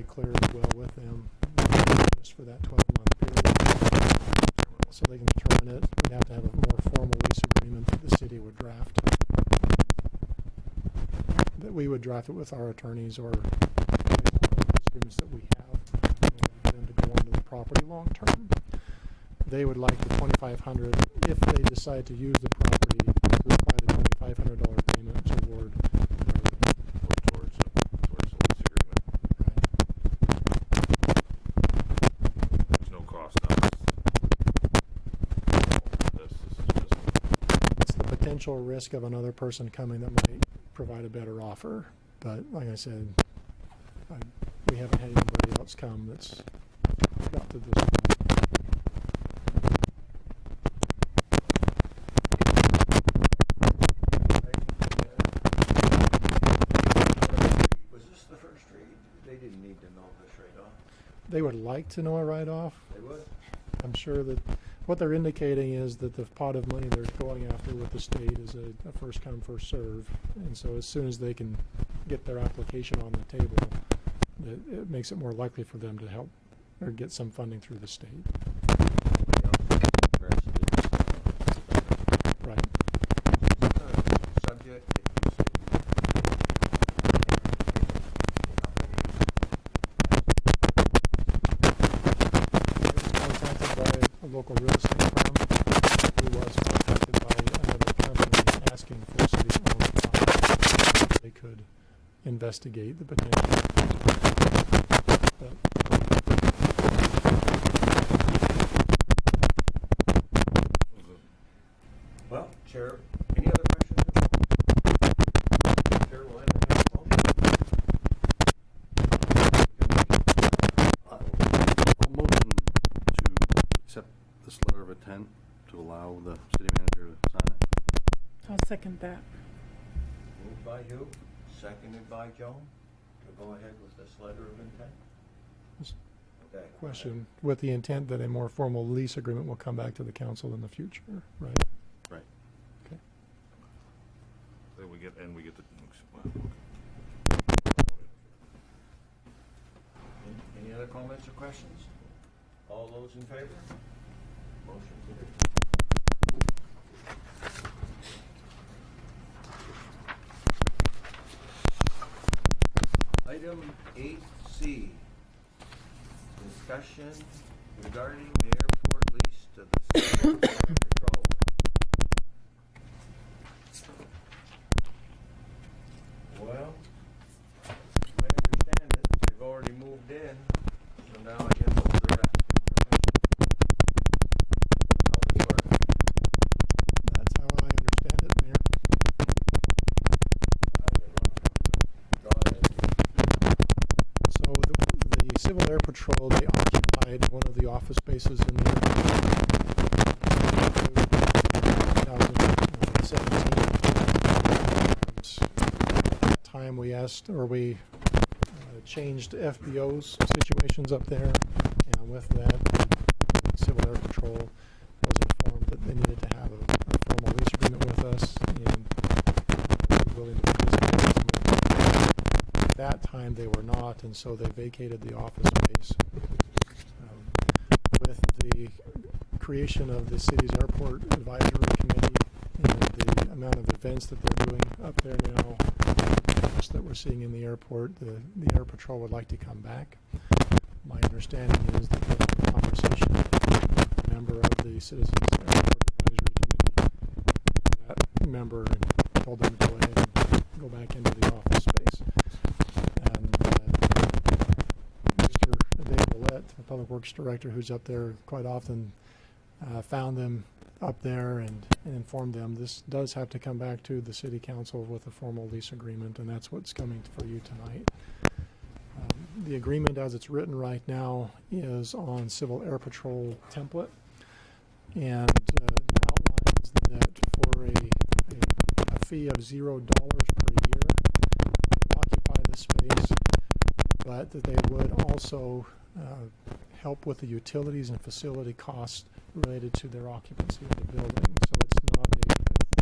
Clear as well with them just for that 12-month period, so they can determine it. We'd have to have a more formal lease agreement that the city would draft. That we would draft it with our attorneys or lease agreements that we have for them to go onto the property long term. They would like the $2,500 if they decide to use the property to apply the $2,500 payment toward Towards the lease agreement. There's no cost on this. This is just It's the potential risk of another person coming that might provide a better offer. But like I said, we haven't had anybody else come that's got to this point. Was this the first read? They didn't need to know this right off. They would like to know a write-off. They would? I'm sure that what they're indicating is that the pot of money they're going after with the state is a first come, first serve. And so as soon as they can get their application on the table, it makes it more likely for them to help or get some funding through the state. Right. Subject that you said Contacted by a local real estate firm who was contacted by another company asking for city-owned property. They could investigate the potential. But well, Chair, any other questions? Chair will entertain a motion. I'll motion to accept this letter of intent to allow the city manager to sign it. I'll second that. Moved Moved by Hugh, seconded by Joan, to go ahead with this letter of intent. Just Okay. Question, with the intent that a more formal lease agreement will come back to the council in the future, right? Right. Okay. Then we get the. Any other comments or questions? All those in favor? Motion carried. Item 8C, discussion regarding the airport lease to the Civil Air Patrol. Well, I understand it, they've already moved in, so now I guess they're asking permission. How this works. That's how I understand it, Mayor. Go ahead. So the Civil Air Patrol, they occupied one of the office spaces in the 2017. At that time, we asked, or we changed FBO's situations up there, and with that, the Civil Air Patrol was informed that they needed to have a formal lease agreement with us, and we were willing to participate. At that time, they were not, and so they vacated the office space. With the creation of the city's airport advisory committee and the amount of events that they're doing up there now, that we're seeing in the airport, the Air Patrol would like to come back. My understanding is that they had a conversation with a member of the Citizens Airport Advisory Committee, and that member told them to go ahead and go back into the office space. And Mr. Dave Willett, the Public Works Director, who's up there quite often, found them up there and informed them this does have to come back to the City Council with a formal lease agreement, and that's what's coming for you tonight. The agreement as it's written right now is on Civil Air Patrol template, and outlines that for a fee of $0 per year, they would occupy the space, but that they would also help with the utilities and facility costs related to their occupancy of the building. So it's not a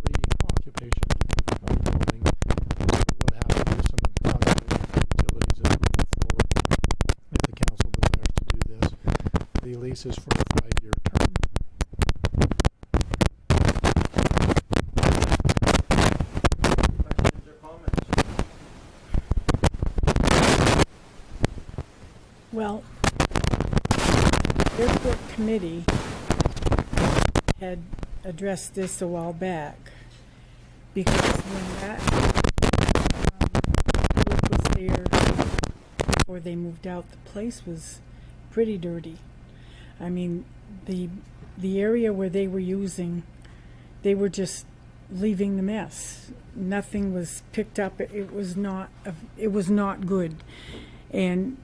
free occupation of the building. We will have to do some calculating for utilities as we move forward if the council desires to do this. The lease is for a 5-year term. Questions or comments? Well, airport committee had addressed this a while back, because when that group was there before they moved out, the place was pretty dirty. I mean, the area where they were using, they were just leaving the mess. Nothing was picked up. It was not good. And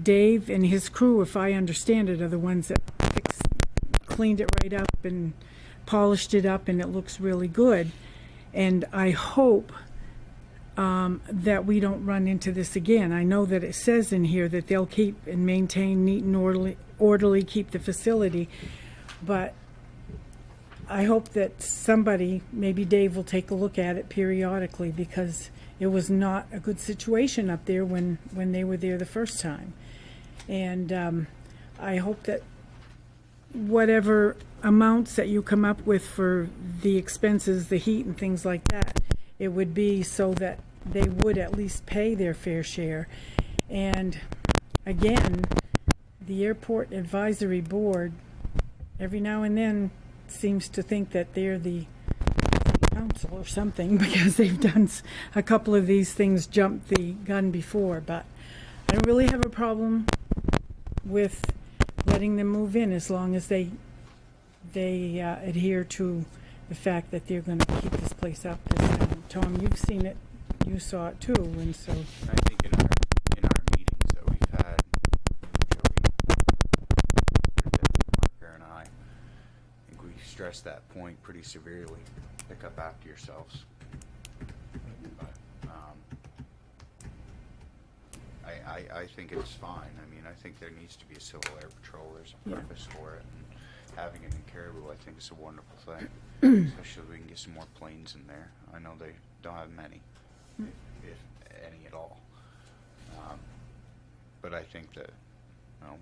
Dave and his crew, if I understand it, are the ones that cleaned it right up and polished it up, and it looks really good. And I hope that we don't run into this again. I know that it says in here that they'll keep and maintain neat and orderly, keep the facility, but I hope that somebody, maybe Dave, will take a look at it periodically, because it was not a good situation up there when they were there the first time. And I hope that whatever amounts that you come up with for the expenses, the heat and things like that, it would be so that they would at least pay their fair share. And again, the Airport Advisory Board every now and then seems to think that they're the council or something, because they've done a couple of these things, jumped the gun before. But I don't really have a problem with letting them move in, as long as they adhere to the fact that they're going to keep this place up. Tom, you've seen it, you saw it too, and so. I think in our meetings that we've had, Joey, Marker, and I think we stressed that point pretty severely. Pick up after yourselves. I I think it's fine. I mean, I think there needs to be a civil air patrol. There's a Yeah. purpose for it. And having it in Caribou, I think, is a wonderful thing. Especially if we can get some more planes in there. I know they don't have many, if any at all. But I think that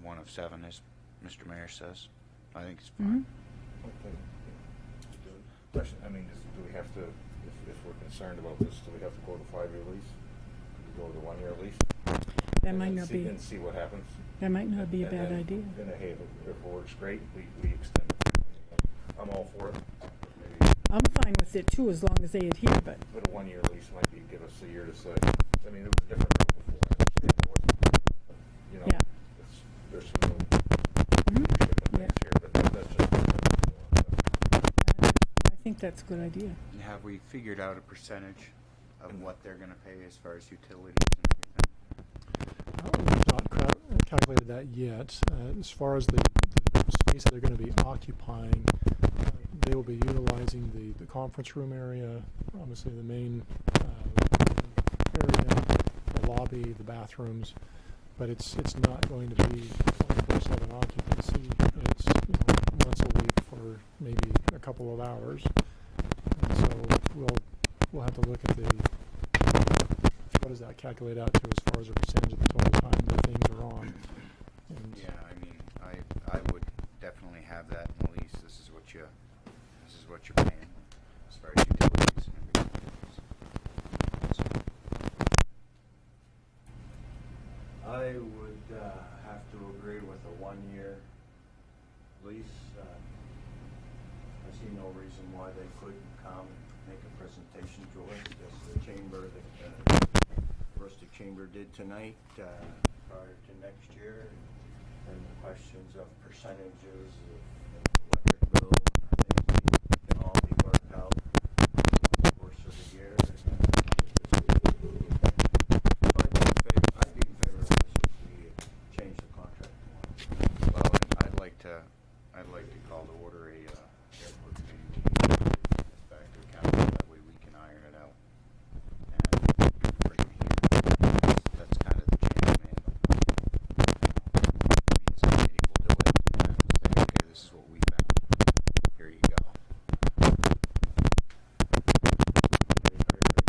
1 of 7, as Mr. Mayor says, I think it's fine. Okay. Question, I mean, do we have to, if we're concerned about this, do we have to go to 5-year lease? Do we go to 1-year lease? That might not be, And see what happens? that might not be a And bad then- idea. Then, hey, if it works great, we extend it. I'm all for it. Maybe, I'm fine with it too, as long as they adhere, but but a 1-year lease might be, give us a year to say, I mean, it was a different route before. I understand it wasn't, you know, Yeah. there's some new leadership in place here, but that's just. I think that's a good idea. Have we figured out a percentage of what they're going to pay as far as utilities and everything? We've not calculated that yet. As far as the space that they're going to be occupying, they will be utilizing the conference room area, obviously the main area, the lobby, the bathrooms, but it's not going to be 24/7 occupancy. It's once a week for maybe a couple of hours. And so we'll have to look at what does that calculate out to as far as a percentage of the total time that things are on. And Yeah, I mean, I would definitely have that in the lease. This is what you're paying as far as utilities and everything else. So, I would have to agree with a 1-year lease. I see no reason why they couldn't come and make a presentation to us, as the chamber, the Rustic Chamber did tonight, prior to next year. And the questions of percentages of electric bill, I think can all be worked out over the course of the year. I'd be in favor of this if we change the contract to 1. well, and I'd like to call to order a airport committee meeting back to the council. That way we can iron it out and bring it here. That's kind of the chain of command. Maybe this committee will do it and say, okay, this is what we found. Here you go. Are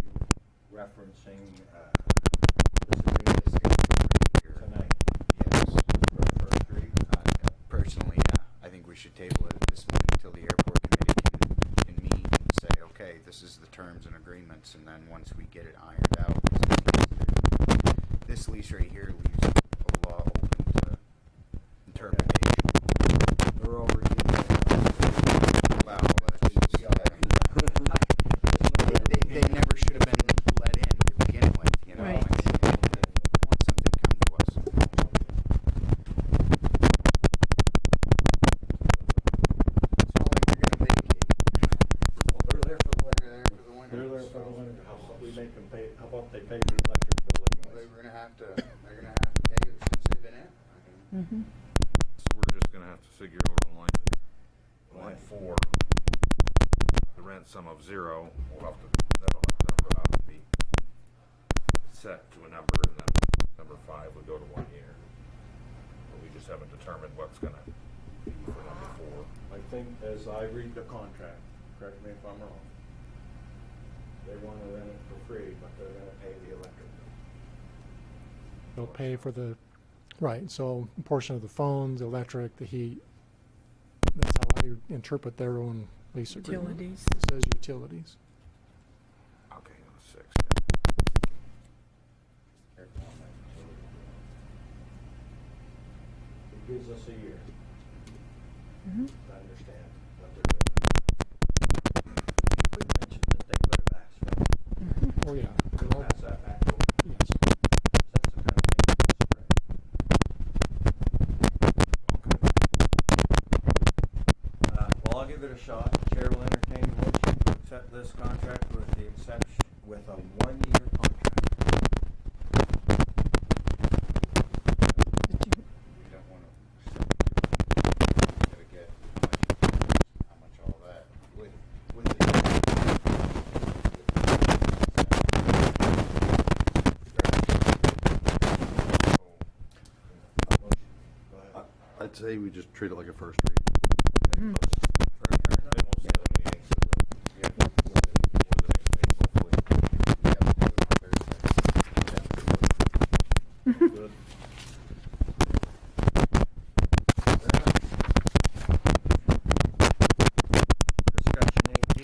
you referencing this agreement tonight Yes. for the first read? Personally, yeah. I think we should table it at this point until the airport committee can meet and say, okay, this is the terms and agreements, and then once we get it ironed out, this lease right here leaves a law open to interpretation. They're overusing Wow, that's just, they never should have been let in to begin with, you know? Right. I mean, want something come to us. It's not like they're gonna vacate. They're there for the winter. They're there for the winter. They're there for so- the winter. How about we make them pay, how about they pay the electric bill They're anyways? gonna have to pay it since they've been in. Mm-hmm. So we're just gonna have to figure out on line 4, the rent sum of 0, we'll have to, that'll have to be set to a number, and then number 5 would go to 1 year. But we just haven't determined what's gonna be for number 4. I think, as I read the contract, correct me if I'm wrong, they wanna rent it for free, but they're gonna pay the electric bill. they'll pay for the, right, so a portion of the phones, the electric, the heat. That's how I interpret their own lease agreement. Utilities. It says utilities. Okay, on the 6, yeah. It gives us a year Mm-hmm. to understand what they're doing. We mentioned that they could have asked for it. Mm-hmm. Oh, yeah. Could have passed that back over. Yes. That's the kind of thing that's spread. Well, I'll give it a shot. The chair will entertain a motion to accept this contract with the exception, with a 1-year contract. We don't wanna, gotta get how much all that, with I'd say we just treat it like a first read. Fair enough? Then we'll set a meeting for the next meeting, hopefully. Good. Discussion 8D,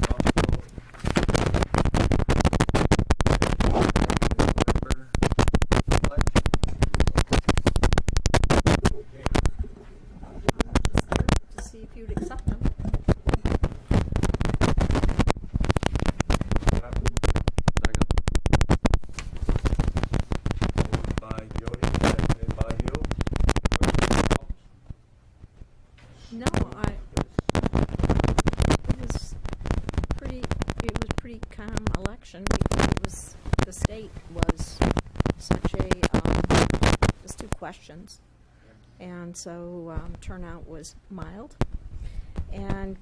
possible. To see if you'd accept them. Second. Moved by Jody, seconded by you. No, it was pretty calm election because the state was such a, just 2 questions. And so, turnout was mild.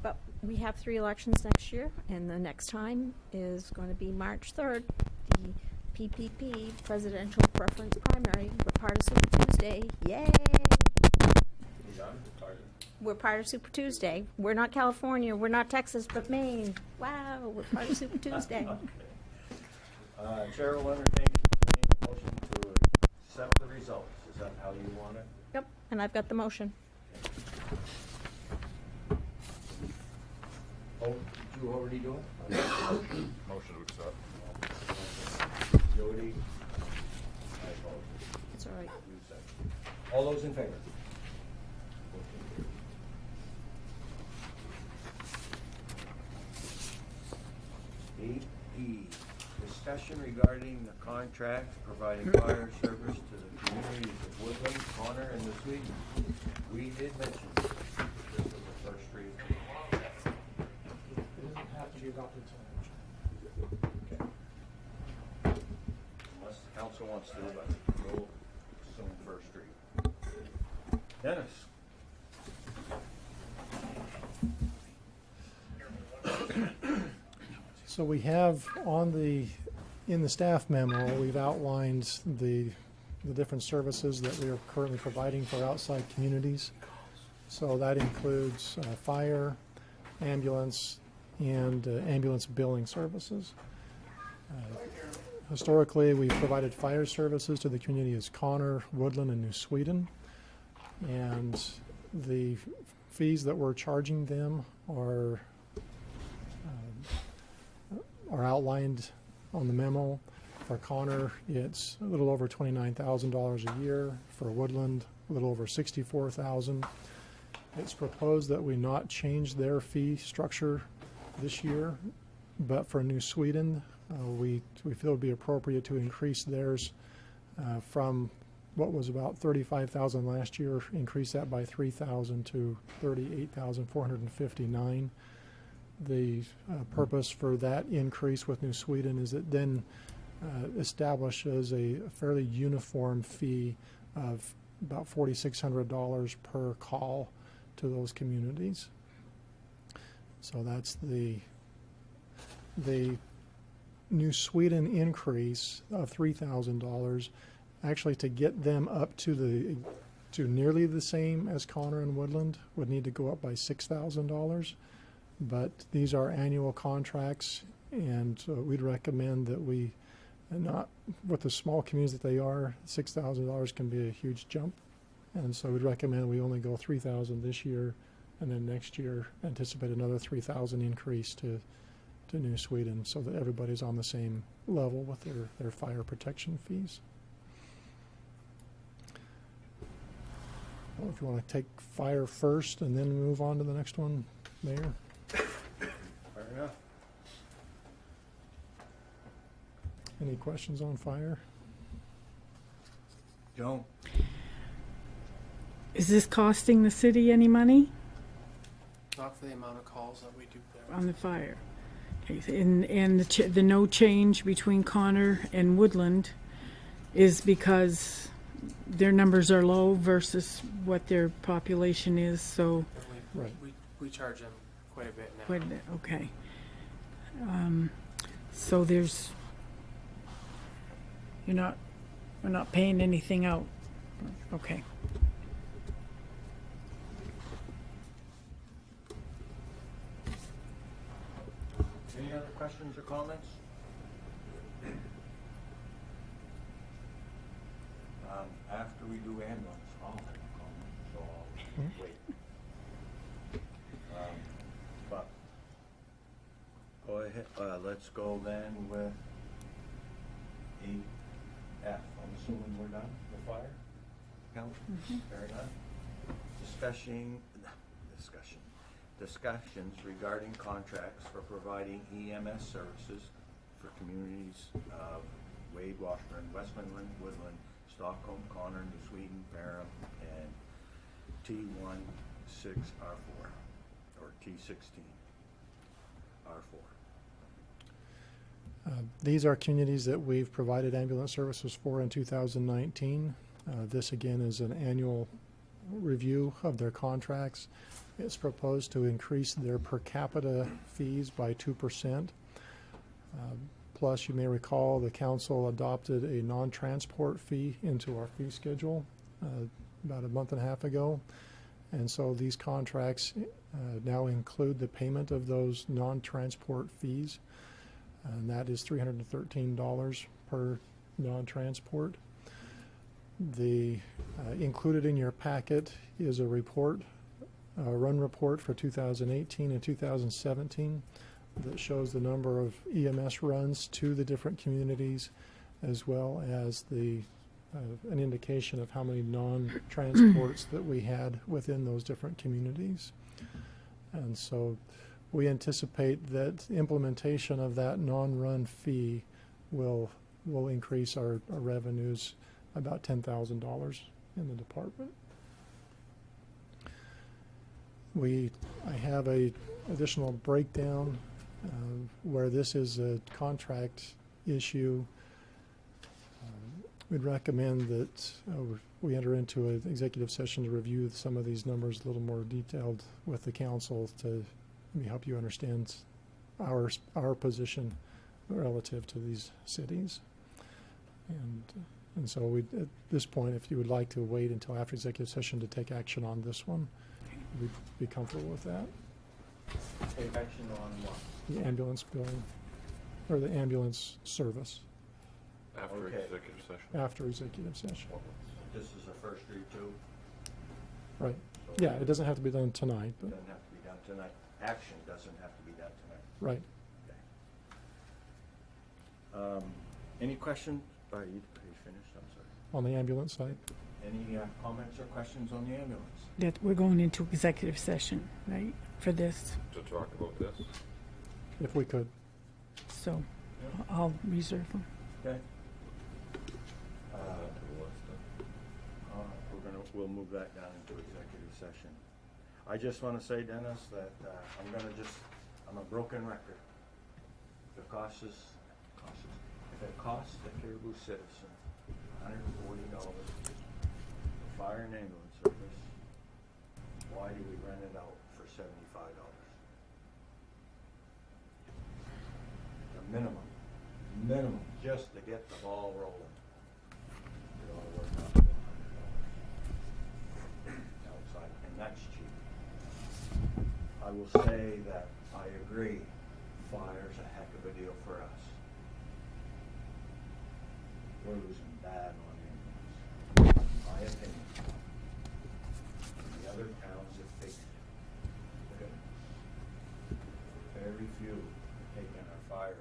But we have 3 elections next year, and the next time is going to be March 3rd, the PPP Presidential Preference Primary. We're part of Super Tuesday. Yay! We're part of Super Tuesday. We're not California, we're not Texas, but Maine. Wow, we're part of Super Tuesday. Chair will entertain a motion to accept the results. Is that how you want it? Yep, and I've got the motion. Oh, did you already do it? Motion to accept. Jody? I vote. It's all right. You second. All those in favor? Motion carried. 8E, discussion regarding the contract providing fire service to the communities of Woodland, Connor, and the Sweden. We did mention this was the first read. It doesn't have to be adopted tonight. Unless the council wants to, but we'll assume first read. Dennis? So we have in the staff memo, we've outlined the different services that we are currently providing for outside communities. So that includes fire, ambulance, and ambulance billing services. Historically, we've provided fire services to the community as Connor, Woodland, and New Sweden. And the fees that we're charging them are outlined on the memo. For Connor, it's a little over $29,000 a year. For Woodland, a little over $64,000. It's proposed that we not change their fee structure this year, but for New Sweden, we feel it would be appropriate to increase theirs from what was about $35,000 last year, increase that by $3,000 to $38,459. The purpose for that increase with New Sweden is it then establishes a fairly uniform fee of about $4,600 per call to those communities. So that's the New Sweden increase of $3,000. Actually, to get them up to nearly the same as Connor and Woodland would need to go up by $6,000. But these are annual contracts, and we'd recommend that we not, with the small communities that they are, $6,000 can be a huge jump. And so we'd recommend we only go $3,000 this year, and then next year anticipate another $3,000 increase to New Sweden, so that everybody's on the same level with their fire protection fees. Well, if you want to take fire first and then move on to the next one, Mayor. Fair enough. Any questions on fire? Joe? Is this costing the city any money Not for the amount of calls that we do there. on the fire? Okay, and the no change between Connor and Woodland is because their numbers are low versus what their population is, so Right. We charge them quite a bit now. quite a bit, okay. So we're not paying anything out, okay. questions or comments? After we do ambulance, I'll have a comment, so I'll wait. But, go ahead, let's go then with 8F. I'm assuming we're done with fire? Count? Very done. Discussions regarding contracts for providing EMS services for communities of Wade, Washburn, Westmoreland, Woodland, Stockholm, Connor, New Sweden, Ferrum, and T16R4, or T16R4. These are communities that we've provided ambulance services for in 2019. This again is an annual review of their contracts. It's proposed to increase their per capita fees by 2%. Plus, you may recall the council adopted a non-transport fee into our fee schedule about a month and a half ago. And so these contracts now include the payment of those non-transport fees. And that is $313 per non-transport. The included in your packet is a report, a run report for 2018 and 2017 that shows the number of EMS runs to the different communities, as well as the an indication of how many non-transports that we had within those different communities. And so we anticipate that implementation of that non-run fee will increase our revenues about $10,000 in the department. I have a additional breakdown where this is a contract issue. We'd recommend that we enter into an executive session to review some of these numbers a little more detailed with the council to help you understand our position relative to these cities. And so at this point, if you would like to wait until after executive session to take action on this one, we'd be comfortable with that. Take action on what? The ambulance billing, or the ambulance service, After Okay. executive session. after executive session. This is a first read too. Right. So Yeah, it doesn't have to be done tonight, It but, doesn't have to be done tonight. Action doesn't have to be done tonight. right. Okay. Any questions? Are you finished? I'm sorry. On the ambulance side? Any comments or questions on the ambulance? That we're going into executive session, right, for this. To talk about this. If we could. So I'll reserve them. Okay. We'll move that down into executive session. I just want to say, Dennis, that I'm a broken record. If it costs the Caribou citizen $140 for fire and ambulance service, why do we rent it out for $75? The minimum, just to get the ball rolling. It ought to work out to $100 outside, and that's cheap. I will say that I agree, fire's a heck of a deal for us. We're losing bad on ambulance, in my opinion. The other towns have fixed it. Look at it. Very few are taking our fire.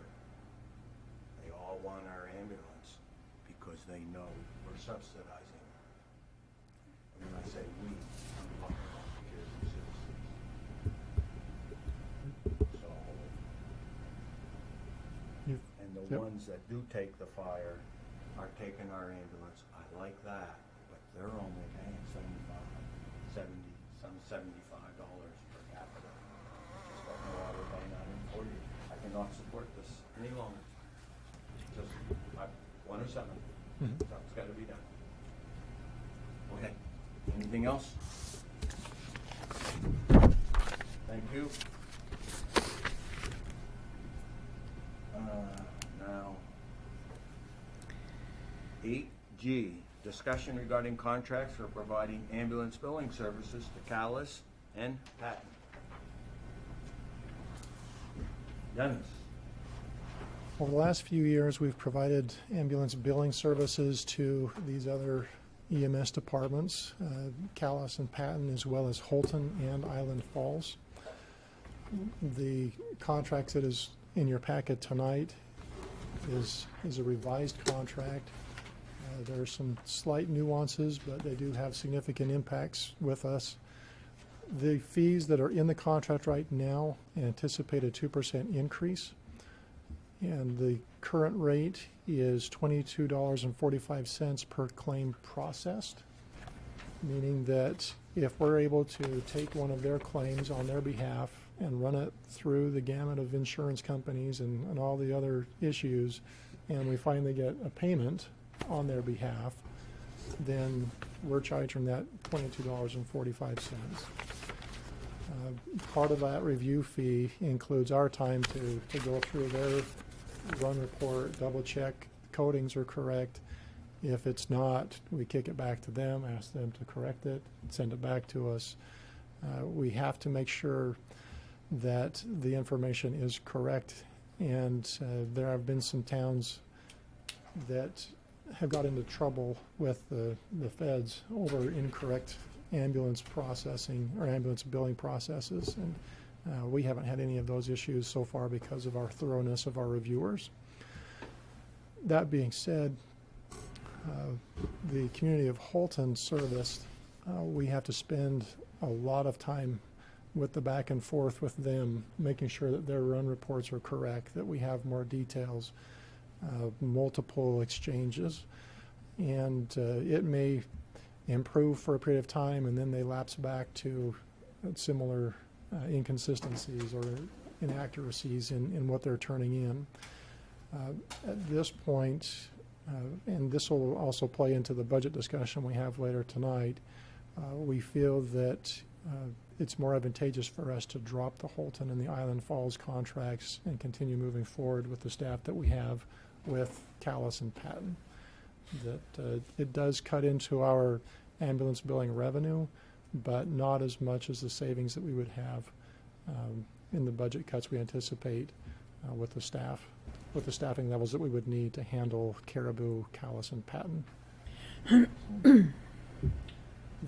They all want our ambulance because they know we're subsidizing them. And when I say we, I'm talking about the Caribou citizens. So, and the Yep. ones that do take the fire are taking our ambulance. I like that, but they're only paying $75 per capita. Just like no other paying $140. I cannot support this any longer. Just 107. Something's got to be done. Okay. Anything else? Thank you. Now, 8G, discussion regarding contracts for providing ambulance billing services to Callis and Patton. Dennis, Over the last few years, we've provided ambulance billing services to these other EMS departments, Calais and Patton, as well as Holton and Island Falls. The contract that is in your packet tonight is a revised contract. There are some slight nuances, but they do have significant impacts with us. The fees that are in the contract right now anticipate a 2% increase, and the current rate is $22.45 per claim processed, meaning that if we're able to take one of their claims on their behalf and run it through the gamut of insurance companies and all the other issues, and we finally get a payment on their behalf, then we're charging that $22.45. Part of that review fee includes our time to go through their run report, double check codings are correct. If it's not, we kick it back to them, ask them to correct it, send it back to us. We have to make sure that the information is correct, and there have been some towns that have got into trouble with the feds over incorrect ambulance processing or ambulance billing processes, and we haven't had any of those issues so far because of our thoroughness of our reviewers. That being said, the community of Holton service, we have to spend a lot of time with the back and forth with them, making sure that their run reports are correct, that we have more details, multiple exchanges, and it may improve for a period of time and then they lapse back to similar inconsistencies or inaccuracies in what they're turning in. At this point, and this will also play into the budget discussion we have later tonight, we feel that it's more advantageous for us to drop the Holton and the Island Falls contracts and continue moving forward with the staff that we have with Calais and Patton. That it does cut into our ambulance billing revenue, but not as much as the savings that we would have in the budget cuts we anticipate with the staffing levels that we would need to handle Caribou, Calais, and Patton.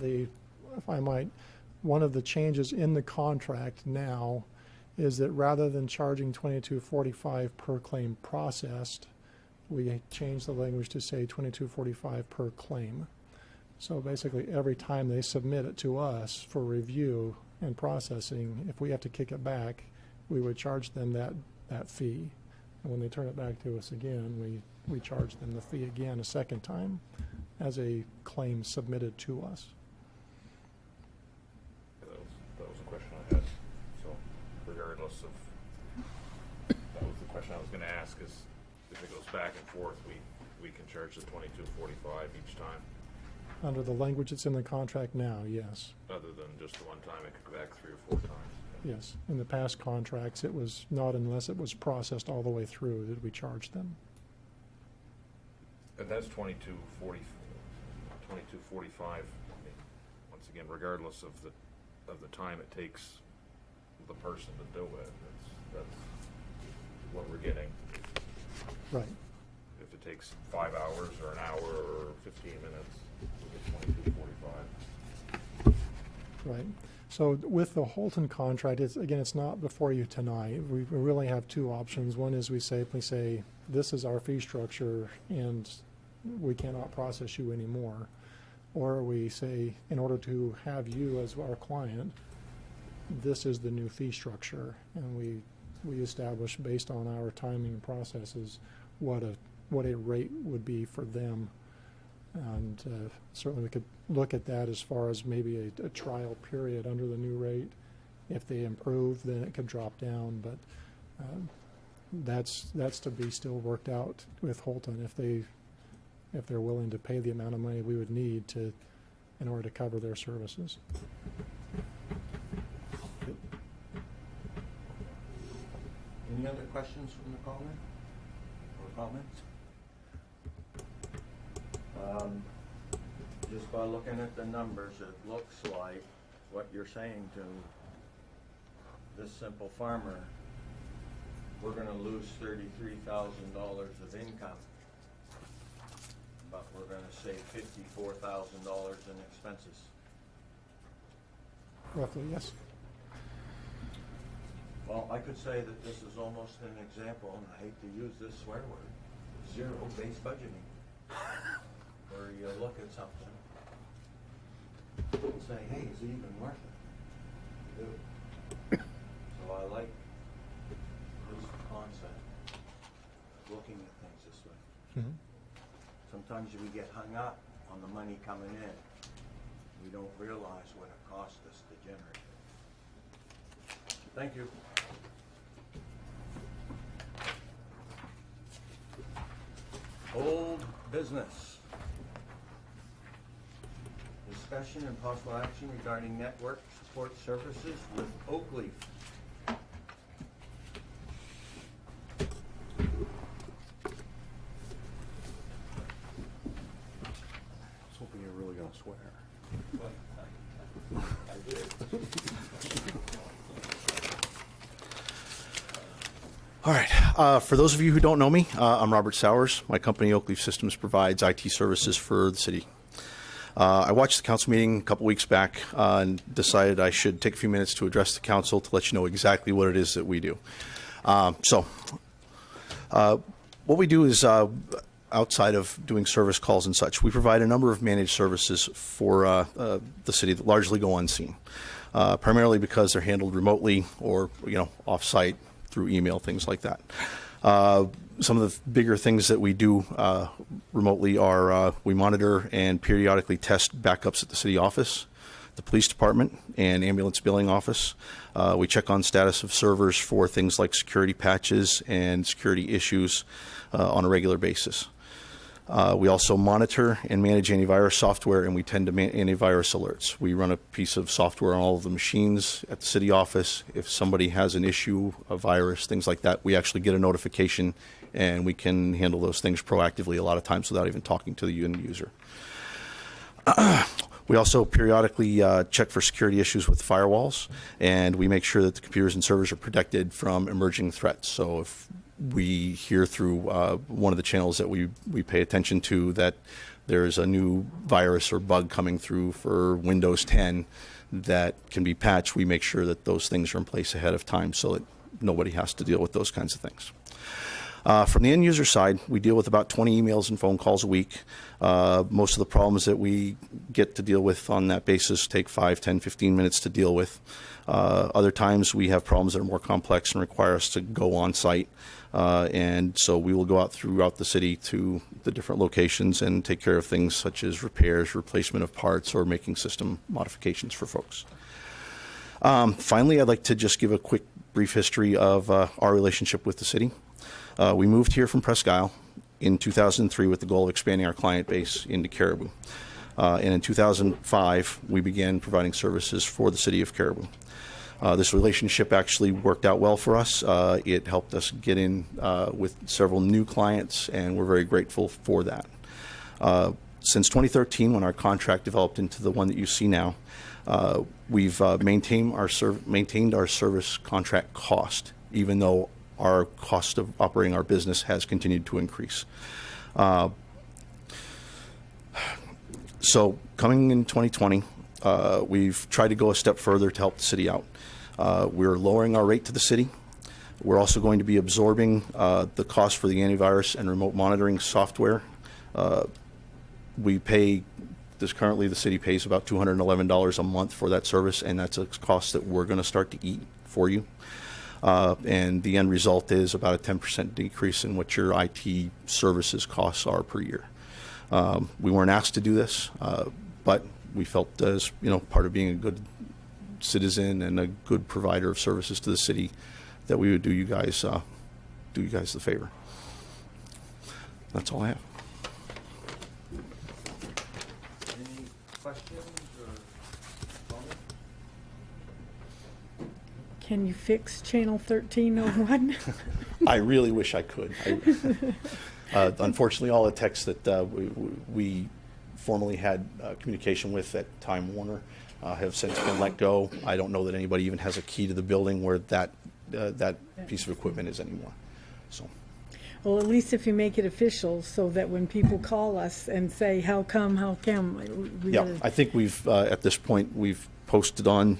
If I might, one of the changes in the contract now is that rather than charging $22.45 per claim processed, we changed the language to say $22.45 per claim. So basically every time they submit it to us for review and processing, if we have to kick it back, we would charge them that fee. And when they turn it back to us again, we charge them the fee again a second time as a claim submitted to us. That was a question I had. So regardless of, that was the question I was going to ask, is if it goes back and forth, we can charge the $22.45 each time. Under the language that's in the contract now, yes. Other than just the one time, it could go back 3 or 4 times. Yes. In the past contracts, it was not unless it was processed all the way through that we charged them. And that's $22.45. Once again, regardless of the time it takes the person to do it, that's what we're getting. Right. If it takes 5 hours or an hour or 15 minutes, we get $22.45. Right. So with the Holton contract, it's not before you tonight. We really have two options. One is we simply say, this is our fee structure and we cannot process you anymore. Or we say, in order to have you as our client, this is the new fee structure. And we establish based on our timing and processes what a rate would be for them. And certainly we could look at that as far as maybe a trial period under the new rate. If they improve, then it could drop down, but that's to be still worked out with Holton if they're willing to pay the amount of money we would need in order to cover their services. Any other questions from the caller or comments? Just by looking at the numbers, it looks like what you're saying to this simple farmer we're gonna lose $33,000 of income. But we're gonna save $54,000 in expenses. Roughly, yes. Well, I could say that this is almost an example, and I hate to use this swear word, zero-based budgeting. Where you look at something and say, hey, is it even worth it? You do. So I like this concept of looking at things this way. Mhm. Sometimes we get hung up on the money coming in. We don't realize what it costs us to generate it. Thank you. Old business. Discussion and possible action regarding network support services with Oakleaf. I was hoping you were really gonna swear. I did. All right. For those of you who don't know me, I'm Robert Sowers. My company, Oakleaf Systems, provides IT services for the city. I watched the council meeting a couple weeks back and decided I should take a few minutes to address the council to let you know exactly what it is that we do. What we do is, outside of doing service calls and such, we provide a number of managed services for the city that largely go unseen, primarily because they're handled remotely or off-site through email, things like that. Some of the bigger things that we do remotely are we monitor and periodically test backups at the city office, the police department, and ambulance billing office. We check on status of servers for things like security patches and security issues on a regular basis. We also monitor and manage antivirus software, and we tend to antivirus alerts. We run a piece of software on all of the machines at the city office. If somebody has an issue, a virus, things like that, we actually get a notification, and we can handle those things proactively a lot of times without even talking to the end user. We also periodically check for security issues with firewalls, and we make sure that the computers and servers are protected from emerging threats. So if we hear through one of the channels that we pay attention to that there's a new virus or bug coming through for Windows 10 that can be patched, we make sure that those things are in place ahead of time so that nobody has to deal with those kinds of things. From the end user side, we deal with about 20 emails and phone calls a week. Most of the problems that we get to deal with on that basis take 5, 10, 15 minutes to deal with. Other times we have problems that are more complex and require us to go on site. And so we will go out throughout the city to the different locations and take care of things such as repairs, replacement of parts, or making system modifications for folks. Finally, I'd like to just give a quick brief history of our relationship with the city. We moved here from Presque Isle in 2003 with the goal of expanding our client base into Caribou. And in 2005, we began providing services for the city of Caribou. This relationship actually worked out well for us. It helped us get in with several new clients, and we're very grateful for that. Since 2013, when our contract developed into the one that you see now, we've maintained our service contract cost, even though our cost of operating our business has continued to increase. So coming in 2020, we've tried to go a step further to help the city out. We're lowering our rate to the city. We're also going to be absorbing the cost for the antivirus and remote monitoring software. We pay, currently the city pays about $211 a month for that service, and that's a cost that we're going to start to eat for you. And the end result is about a 10% decrease in what your IT services costs are per year. We weren't asked to do this, but we felt as part of being a good citizen and a good provider of services to the city that we would do you guys the favor. That's all I have. Any questions or comments? Can you fix channel 1301? I really wish I could. Unfortunately, all the texts that we formerly had communication with at Time Warner have since been let go. I don't know that anybody even has a key to the building where that that piece of equipment is anymore. So, Well, at least if you make it official, so that when people call us and say, how come, we yeah, gotta- I think we've, at this point, we've posted on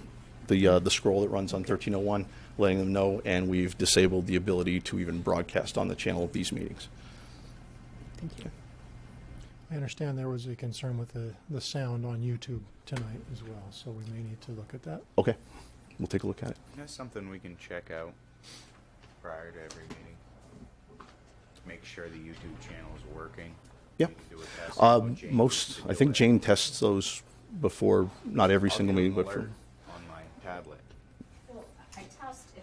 the scroll that runs on 1301, letting them know, and we've disabled the ability to even broadcast on the channel of these meetings. Thank you. I understand there was a concern with the sound on YouTube tonight as well, so we may need to look at that. Okay, we'll take a look at it. That's something we can check out prior to every meeting. Make sure the YouTube channel is working. Yeah. We can do a test on what Jane Most, used to I do think it. Jane tests those before, not every I'll single get an meeting, but for, alert on my tablet. Well, I test if,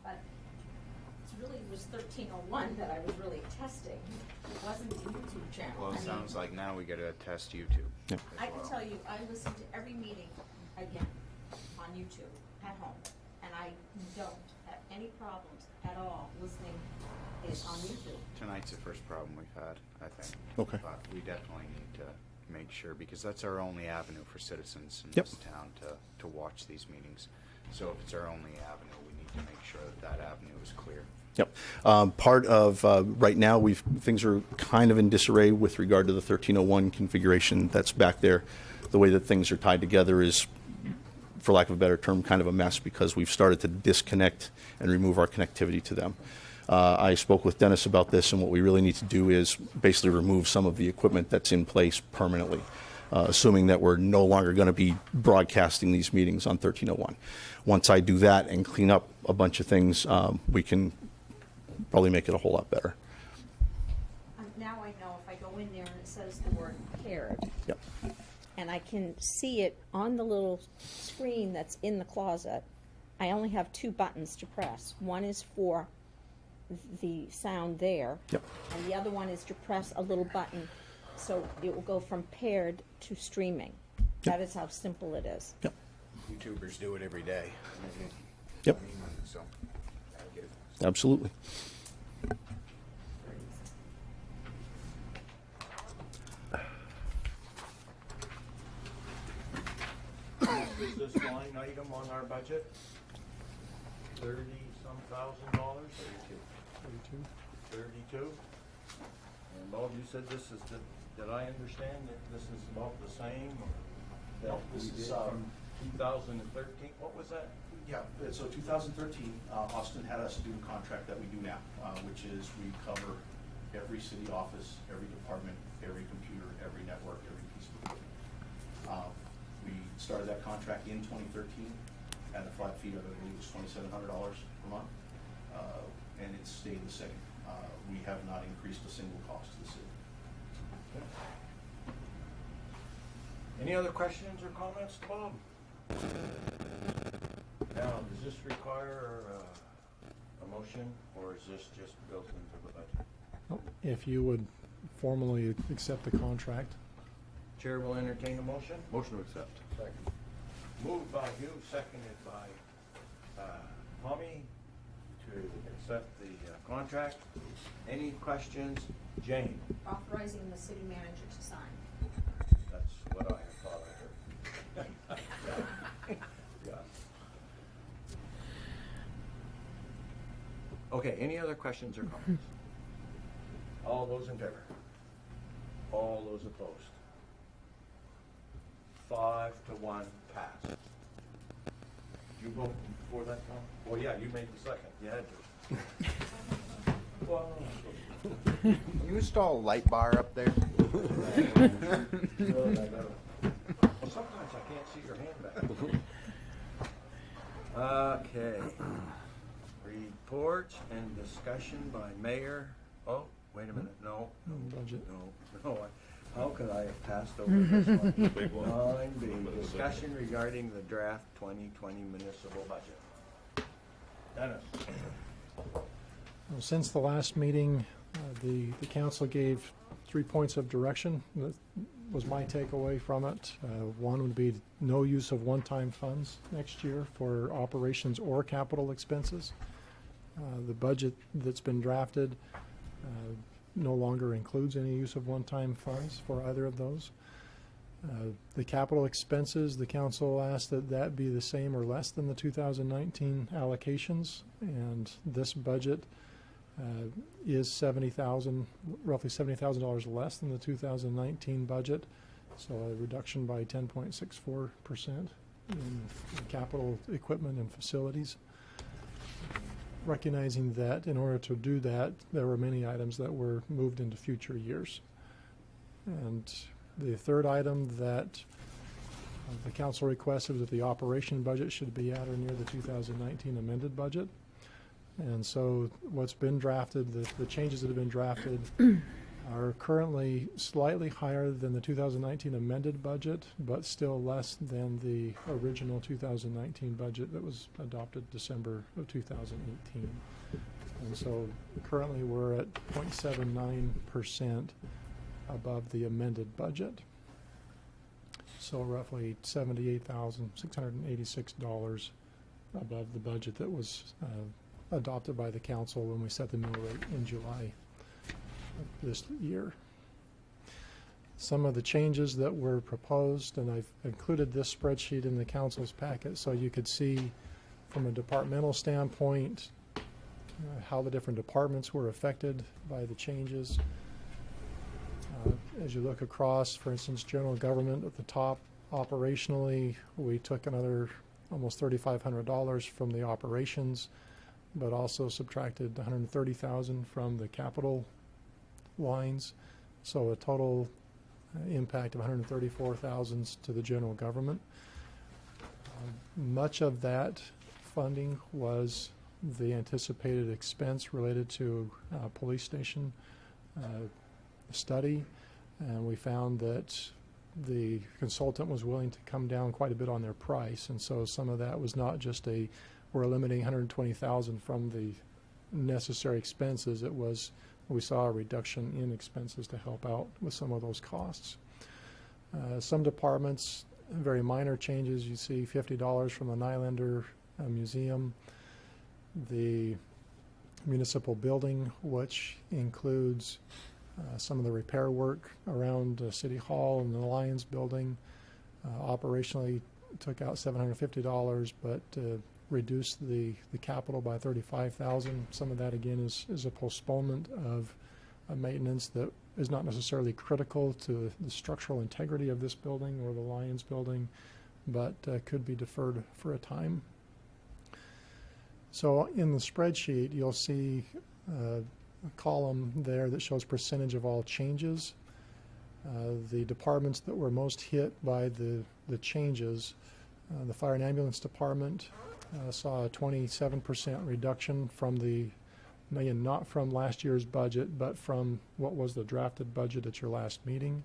but it really was 1301 that I was really testing. It wasn't the YouTube channel. Well, I it mean, sounds like now we gotta test YouTube. Yeah. I can tell you, I listen to every meeting again on YouTube at home, and I don't have any problems at all listening it on YouTube. Tonight's the first problem we've had, I think. Okay. But we definitely need to make sure, because that's our only avenue for citizens in Yep. this town to watch these meetings. So if it's our only avenue, we need to make sure that that avenue is clear. Yep. Part of, right now, things are kind of in disarray with regard to the 1301 configuration that's back there. The way that things are tied together is, for lack of a better term, kind of a mess, because we've started to disconnect and remove our connectivity to them. I spoke with Dennis about this, and what we really need to do is basically remove some of the equipment that's in place permanently, assuming that we're no longer going to be broadcasting these meetings on 1301. Once I do that and clean up a bunch of things, we can probably make it a whole lot better. Now I know if I go in there and it says the word paired, Yep. and I can see it on the little screen that's in the closet, I only have 2 buttons to press. One is for the sound there, Yep. and the other one is to press a little button, so it will go from paired to streaming. That is how simple it is. Yep. YouTubers do it every day. Yep. So, I get it. Absolutely. Is this line item on our budget? $30-some thousand? 32. And Bob, you said this is did I understand that this is about the same? That This we is, did from 2013? What was that? Yeah, so 2013, Austin had us do a contract that we do now, which is we cover every city office, every department, every computer, every network, every piece of equipment. We started that contract in 2013 at a flat fee of, I believe it was $2,700 per month, and it's stayed the same. We have not increased a single cost to the city. Any other questions or comments to Bob? Now, does this require a motion, or is this just built into the budget? If you would formally accept the contract. Chair will entertain a motion. Motion to accept. Second. Moved by Hugh, seconded by Tommy to accept the contract. Any questions? Jane? Authorizing the city manager to sign. That's what I thought I heard. Yeah. Okay, any other questions or comments? All those in favor? All those opposed? 5-1 pass. You vote for that, Tom? Well, yeah, you made the second. You had to. Well, Can you install a light bar up there? Well, sometimes I can't see your hand back. Okay. Reports and discussion by mayor. Oh, wait a minute, no, Budget. no. How could I have passed over this one? 9B, discussion regarding the draft 2020 municipal budget. Dennis? Well, since the last meeting, the council gave 3 points of direction. That was my takeaway from it. One would be no use of one-time funds next year for operations or capital expenses. The budget that's been drafted no longer includes any use of one-time funds for either of those. The capital expenses, the council asked that that be the same or less than the 2019 allocations, and this budget is roughly $70,000 less than the 2019 budget, so a reduction by 10.64% in capital equipment and facilities. Recognizing that in order to do that, there were many items that were moved into future years. And the third item that the council requested was that the operation budget should be at or near the 2019 amended budget. And so what's been drafted, the changes that have been drafted are currently slightly higher than the 2019 amended budget, but still less than the original 2019 budget that was adopted December of 2018. And so currently we're at 0.79% above the amended budget. So roughly $78,686 above the budget that was adopted by the council when we set the mill rate in July of this year. Some of the changes that were proposed, and I've included this spreadsheet in the council's packet so you could see from a departmental standpoint how the different departments were affected by the changes. As you look across, for instance, general government at the top, operationally, we took another almost $3,500 from the operations, but also subtracted $130,000 from the capital lines, so a total impact of $134,000 to the general government. Much of that funding was the anticipated expense related to police station study, and we found that the consultant was willing to come down quite a bit on their price, and so some of that was not just we're eliminating $120,000 from the necessary expenses. It was, we saw a reduction in expenses to help out with some of those costs. Some departments, very minor changes. You see $50 from the Nylander Museum, the municipal building, which includes some of the repair work around City Hall and the Lions building. Operationally took out $750, but reduced the capital by $35,000. Some of that again is a postponement of maintenance that is not necessarily critical to the structural integrity of this building or the Lions building, but could be deferred for a time. So in the spreadsheet, you'll see a column there that shows percentage of all changes. The departments that were most hit by the changes, the fire and ambulance department saw a 27% reduction from not from last year's budget, but from what was the drafted budget at your last meeting.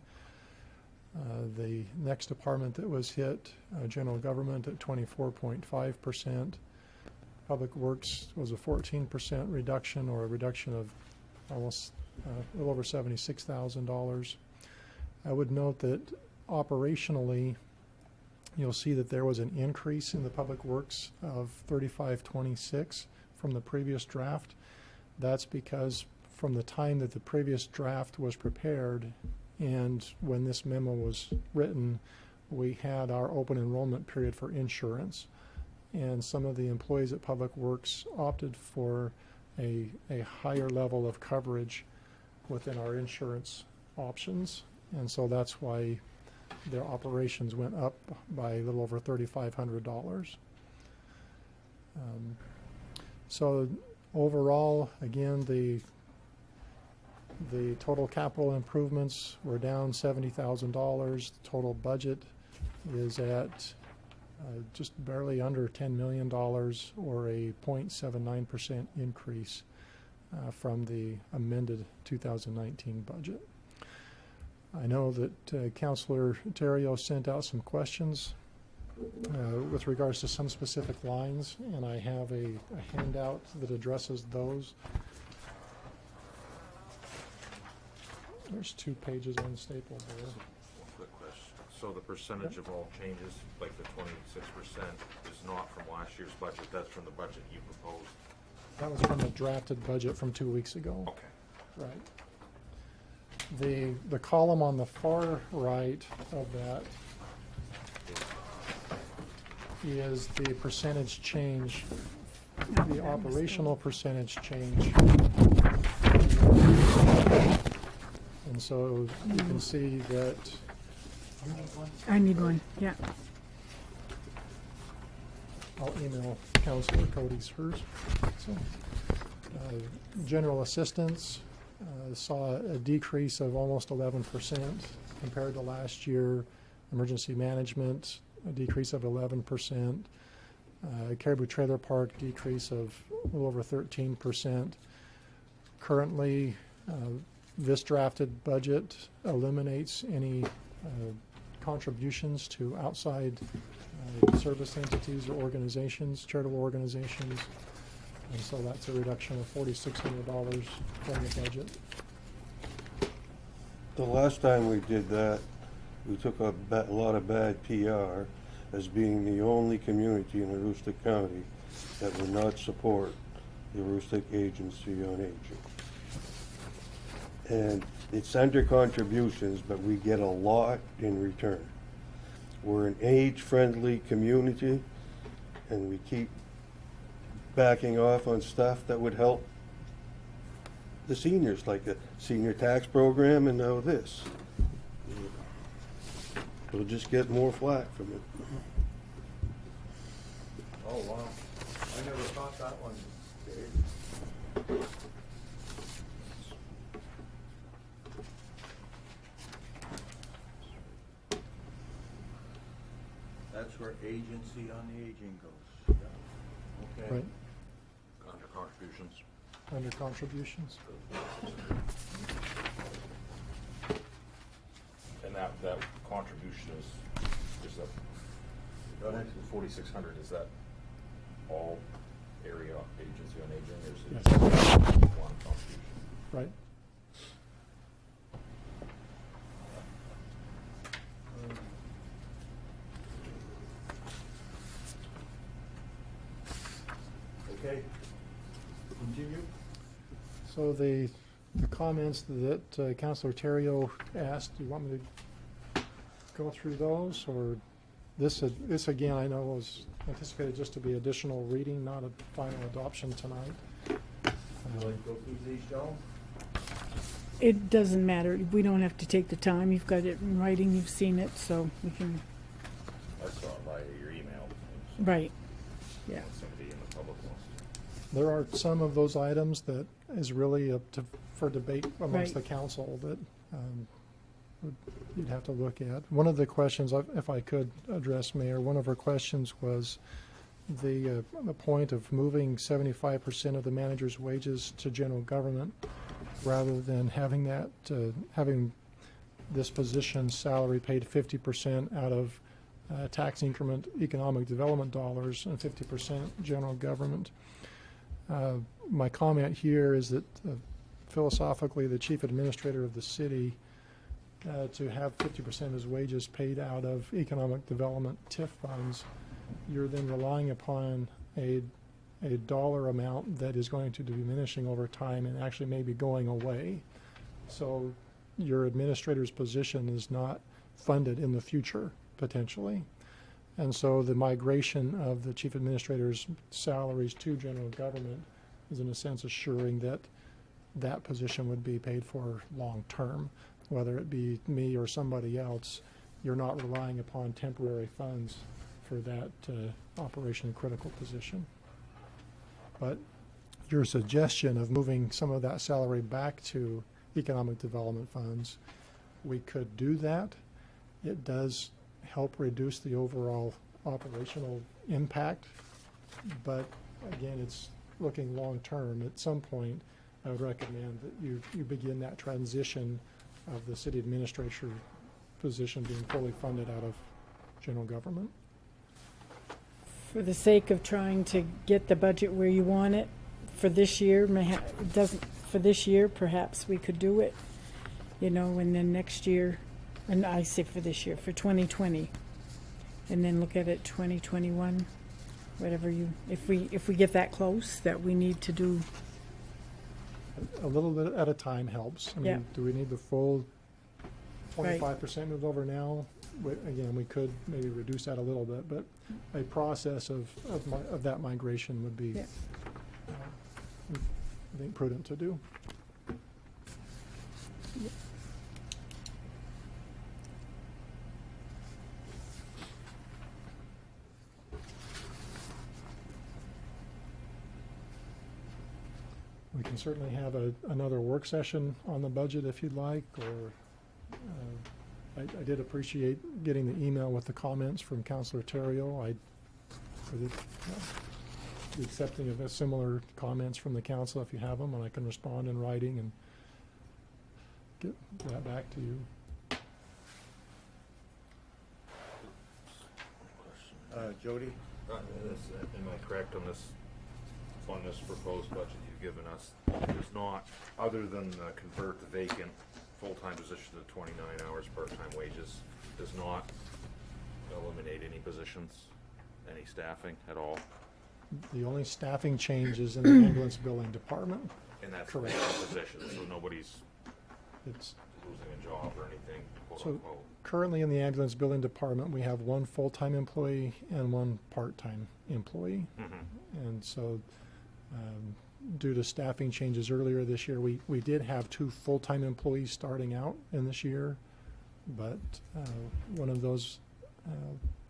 The next department that was hit, general government, at 24.5%. Public Works was a 14% reduction, or a reduction of almost a little over $76,000. I would note that operationally, you'll see that there was an increase in the Public Works of $35.26 from the previous draft. That's because from the time that the previous draft was prepared and when this memo was written, we had our open enrollment period for insurance. And some of the employees at Public Works opted for a higher level of coverage within our insurance options. And so that's why their operations went up by a little over $3,500. So overall, again, the total capital improvements were down $70,000. The total budget is at just barely under $10 million, or a 0.79% increase from the amended 2019 budget. I know that Councilor Terrio sent out some questions with regards to some specific lines, and I have a handout that addresses those. There's 2 pages on staple there. One quick question. So the percentage of all changes, like the 26%, is not from last year's budget, that's from the budget you proposed? That was from the drafted budget from 2 weeks ago. Okay. Right. The column on the far right of that is the percentage change, the operational percentage change. And so you can see that I need one, yeah. I'll email Councilor Cody's hers. So, general assistance saw a decrease of almost 11% compared to last year. Emergency management, a decrease of 11%. Caribou Trailer Park, decrease of a little over 13%. Currently, this drafted budget eliminates any contributions to outside service entities or organizations, charitable organizations, and so that's a reduction of $4,600 from the budget. The last time we did that, we took a lot of bad PR as being the only community in Aroostook County that would not support the Aroostook Agency on Aging. And it's under contributions, but we get a lot in return. We're an age-friendly community, and we keep backing off on stuff that would help the seniors, like the senior tax program and now this. We'll just get more flack from it. Oh, wow. I never thought that one, Dave. That's where agency on the aging goes. Yeah. Okay. Right, Under contributions. under contributions. And that contribution is that, Go ahead. 4,600, is that all area agency on aging, or is it Yes. just one contribution? Right. Okay. Continue. So the comments that Councilor Terrio asked, do you want me to go through those, or this again, I know was anticipated just to be additional reading, not a final adoption tonight. Would you like to go through these, Joan? It doesn't matter. We don't have to take the time. You've got it in writing. You've seen it, so we can. I saw it by your email. Right. Yeah. Somebody in the public wants to. There are some of those items that is really up for debate amongst Right. the council that you'd have to look at. One of the questions, if I could address, Mayor, one of her questions was the point of moving 75% of the manager's wages to general government rather than having that, having this position's salary paid 50% out of tax increment economic development dollars and 50% general government. My comment here is that philosophically, the chief administrator of the city to have 50% of his wages paid out of economic development TIF funds, you're then relying upon a dollar amount that is going to be diminishing over time and actually maybe going away. So your administrator's position is not funded in the future, potentially. And so the migration of the chief administrator's salaries to general government is in a sense assuring that that position would be paid for long term. Whether it be me or somebody else, you're not relying upon temporary funds for that operation critical position. But your suggestion of moving some of that salary back to economic development funds, we could do that. It does help reduce the overall operational impact, but again, it's looking long term. At some point, I would recommend that you begin that transition of the city administrator position being fully funded out of general government. For the sake of trying to get the budget where you want it for this year, for this year, perhaps we could do it, and then next year, and I say for this year, for 2020, and then look at it 2021, whatever if we get that close that we need to do A little bit at a time helps. I Yeah. mean, do we need the full Right. 25% moved over now? Again, we could maybe reduce that a little bit, but a process of that migration would be, Yeah. I think, prudent to do. We can certainly have another work session on the budget if you'd like, or I did appreciate getting the email with the comments from Councilor Terrio. For the accepting of similar comments from the council if you have them, and I can respond in writing and get that back to you. Jody? Am I correct on this proposed budget you've given us? There's not, other than convert the vacant full-time position to 29 hours part-time wages, does not eliminate any positions, any staffing at all? The only staffing change is in the ambulance billing department. And that's Correct. vacant position, so nobody's It's losing a job or anything, quote So unquote. currently in the ambulance billing department, we have one full-time employee and one part-time employee. And so, due to staffing changes earlier this year, we did have 2 full-time employees starting out in this year, but one of those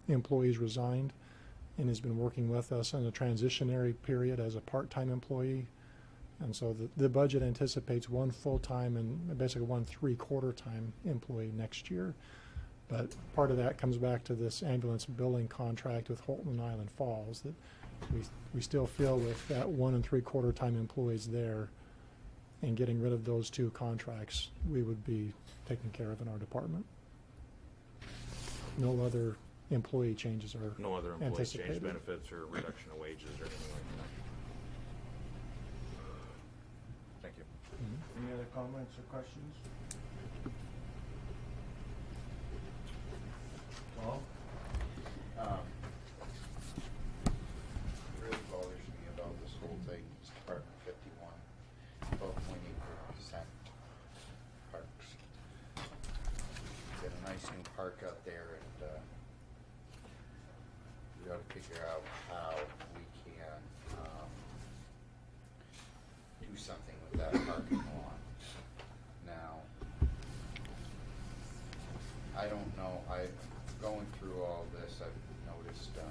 employees resigned and has been working with us in a transitionary period as a part-time employee. And so the budget anticipates 1 full-time and basically 1 3/4-time employee next year. But part of that comes back to this ambulance billing contract with Holton and Island Falls, that we still feel with that 1 3/4-time employees there and getting rid of those 2 contracts, we would be taken care of in our department. No other employee changes are No other employee change anticipated. benefits or reduction of wages or anything like that? Thank you. Any other comments or questions? Tom? Really bothers me about this whole thing is Department 51, 12.8% parks. Got a nice new park out there, and we gotta figure out how we can do something with that parking lot. Now, I don't know, going through all this, I've noticed, in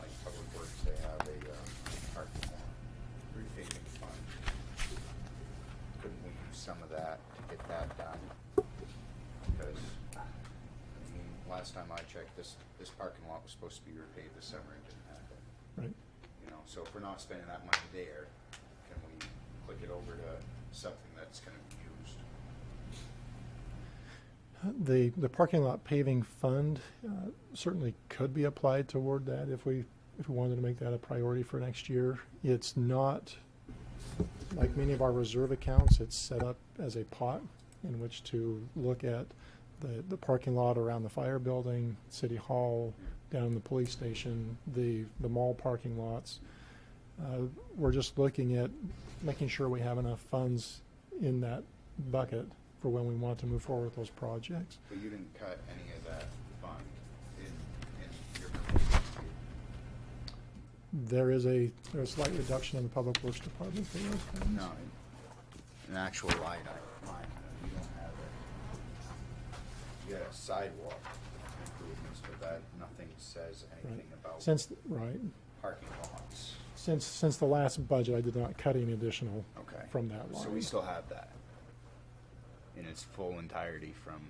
like Public Works, they have a parking lot repaving fund. Couldn't we use some of that to get that done? Because, I mean, last time I checked, this parking lot was supposed to be repaved this summer and didn't happen. Right. You know, so if we're not spending that money there, can we click it over to something that's gonna be used? The parking lot paving fund certainly could be applied toward that if we wanted to make that a priority for next year. It's not, like many of our reserve accounts, it's set up as a pot in which to look at the parking lot around the fire building, City Hall, down the police station, the mall parking lots. We're just looking at making sure we have enough funds in that bucket for when we want to move forward with those projects. But you didn't cut any of that fund in your proposal. There's a slight reduction in the Public Works Department for those funds. No, an actual line item, you don't have it. You got a sidewalk improvements, but that, nothing says anything about Right. parking lots. Since the last budget, I did not cut any additional Okay. from that line. So we still have that in its full entirety from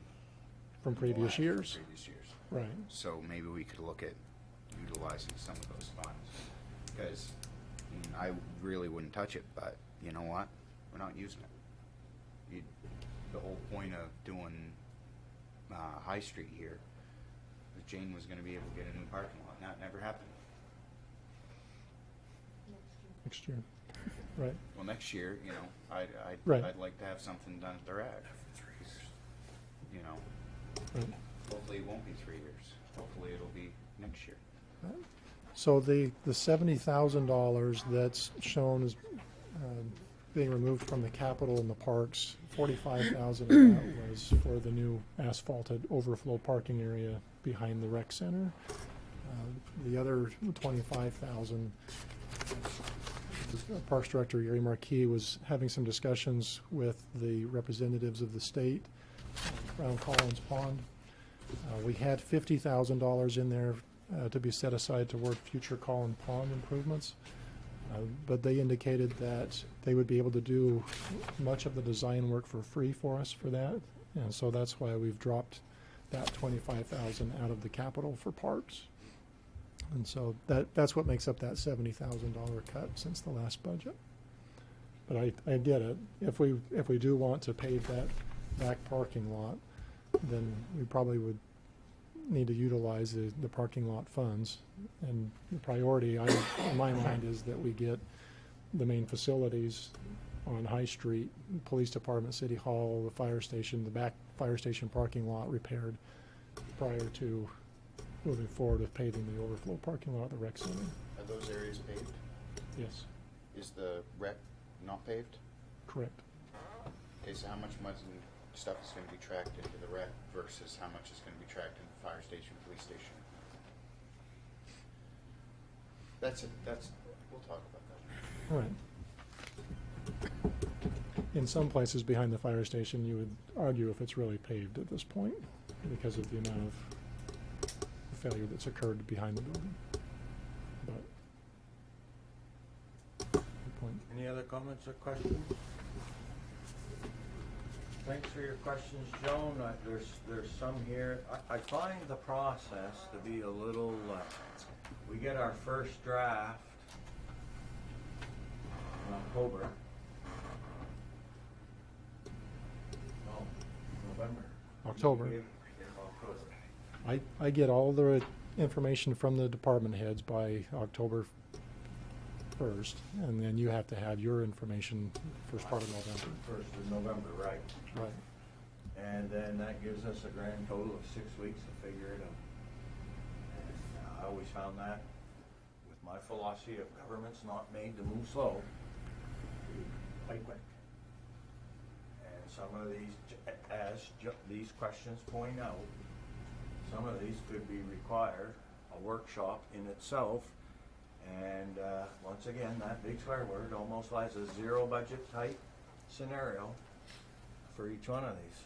Previous years. Previous years. Right. So maybe we could look at utilizing some of those funds. Because, I really wouldn't touch it, but you know what? We're not using it. The whole point of doing High Street here was Jane was gonna be able to get a new parking lot. Now, it never happened. Next year. Right. Well, next year, I'd Right. I'd like to have something done at the rag. You know, Right. hopefully it won't be 3 years. Hopefully it'll be next year. So the $70,000 that's shown as being removed from the capital and the parks. 45,000 of that was for the new asphalted overflow parking area behind the rec center. The other 25,000, Parks Director Gary Marquis was having some discussions with the representatives of the state around Collins Pond. We had $50,000 in there to be set aside toward future Collins Pond improvements. But they indicated that they would be able to do much of the design work for free for us for that. And so that's why we've dropped that 25,000 out of the capital for parks. And so that's what makes up that $70,000 cut since the last budget. But I get it. If we do want to pave that back parking lot, then we probably would need to utilize the parking lot funds. And the priority in my mind is that we get the main facilities on High Street, Police Department, City Hall, the fire station, the back fire station parking lot repaired prior to moving forward with paving the overflow parking lot at the rec center. Are those areas paved? Yes, Is the rec not paved? correct. Okay, so how much money stuff is going to be tracked into the rec versus how much is going to be tracked into the fire station, police station? We'll talk about that. All right. In some places behind the fire station, you would argue if it's really paved at this point because of the amount of failure that's occurred behind the building. But, good point. Any other comments or questions? Thanks for your questions, Joan. There's some here. I find the process to be a little, we get our first draft in October. No, November. October. October. I get all the information from the department heads by October 1st, and then you have to have your information first part of November. 1st of November, right. Right. And then that gives us a grand total of 6 weeks to figure it out. And I always found that with my philosophy of government's not made to move slow, quite quick. And some of these, these questions point out, some of these could be required a workshop in itself. And once again, that big swear word almost lies a zero budget type scenario for each one of these.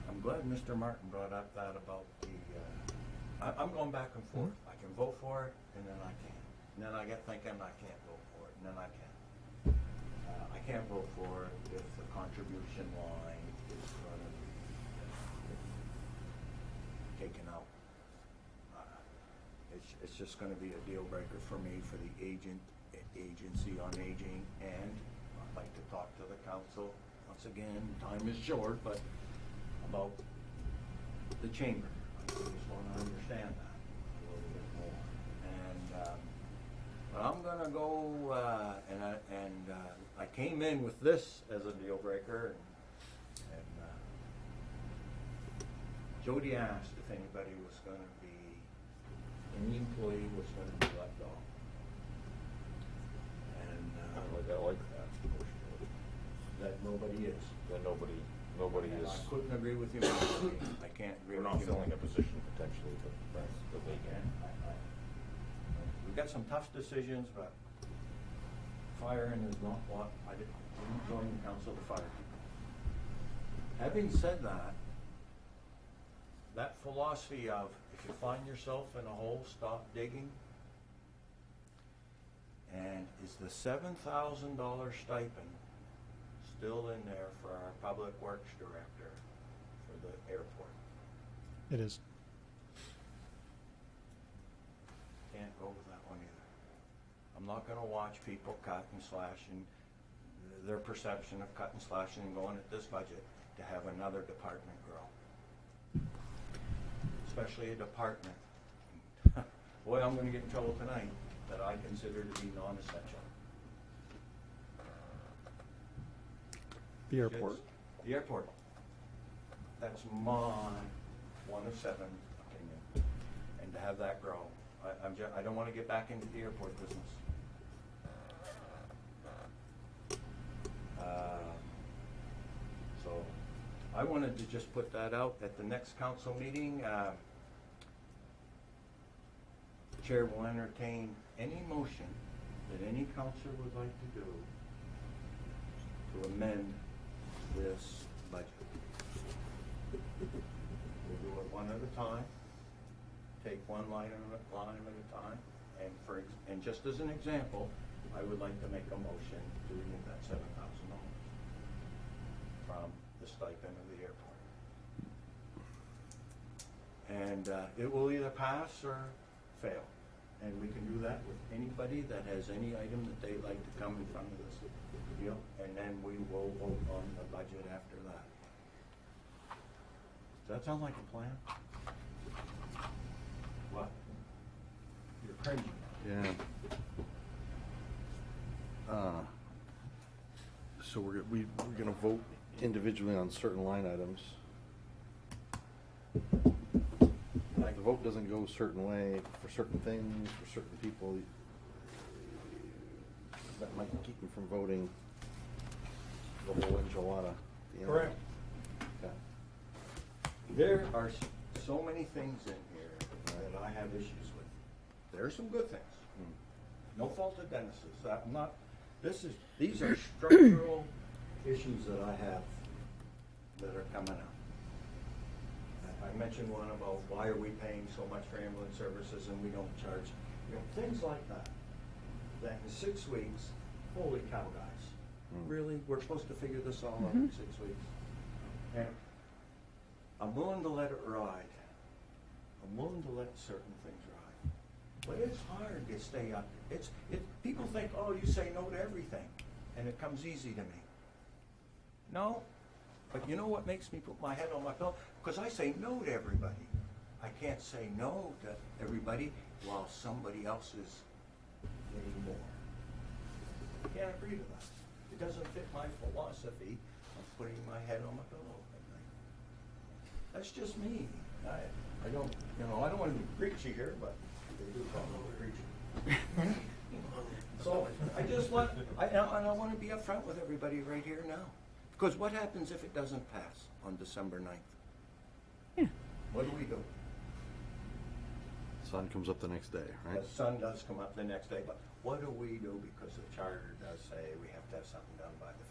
I'm glad Mr. Martin brought up that about the, I'm going back and forth. I can vote for it and then I can't. And then I get thinking I can't vote for it and then I can't. I can't vote for it if the contribution line is going to be taken out. It's just going to be a deal breaker for me for the agency on aging, and I'd like to talk to the council once again. Time is short, but about the chamber. I just want to understand that a little bit more. And but I'm going to go and I came in with this as a deal breaker, and Jody asked if anybody was going to be. Any employee was going to be let go. And I like that. that nobody is. That nobody And is. I couldn't agree with you more. I can't agree We're with not you filling more. a position potentially, but that's the big end. We've got some tough decisions, but firing is not what I didn't join the council to fire people. Having said that, that philosophy of if you find yourself in a hole, stop digging. And is the $7,000 stipend still in there for our public works director for the airport? It is. Can't go with that one either. I'm not gonna watch people cut and slashing, their perception of cut and slashing and going at this budget to have another department grow. Especially a department, boy, I'm gonna get in trouble tonight, that I consider to be non-essential. The airport. The airport. That's my 1 of 7 opinion. And to have that grow, I don't wanna get back into the airport business. So, I wanted to just put that out at the next council meeting. Chair will entertain any motion that any counselor would like to do to amend this budget. We'll do it one at a time, take one line at a time, and just as an example, I would like to make a motion to remove that $7,000 from the stipend of the airport. And it will either pass or fail. And we can do that with anybody that has any item that they'd like to come in front of this deal, and then we will vote on the budget after that. Does that sound like a plan? What? You're cringing. Yeah. So we're gonna vote individually on certain line items. If the vote doesn't go a certain way for certain things, for certain people, that might keep them from voting the whole enchilada. You know? Correct. Okay. There are so many things in here that I have issues with. There are some good things. No fault of Dennis's. I'm not, these are structural issues that I have that are coming up. I mentioned one about why are we paying so much for ambulance services and we don't charge, things like that. That in 6 weeks, holy cow, guys. Really? We're supposed to figure this all out in 6 weeks? And I'm willing to let it ride. I'm willing to let certain things ride. But it's hard to stay up. People think, oh, you say no to everything, and it comes easy to me. No, but you know what makes me put my head on my pillow? Because I say no to everybody. I can't say no to everybody while somebody else is getting more. I can't agree to that. It doesn't fit my philosophy of putting my head on my pillow at night. That's just me. I don't, I don't want to be preachy here, but they do call me preachy. So I just want, I want to be upfront with everybody right here now. Because what happens if it doesn't pass on December 9th? Yeah. What do? Sun comes up the next day, right? The sun does come up the next day, but what do? Because the charter does say we have to have something done by the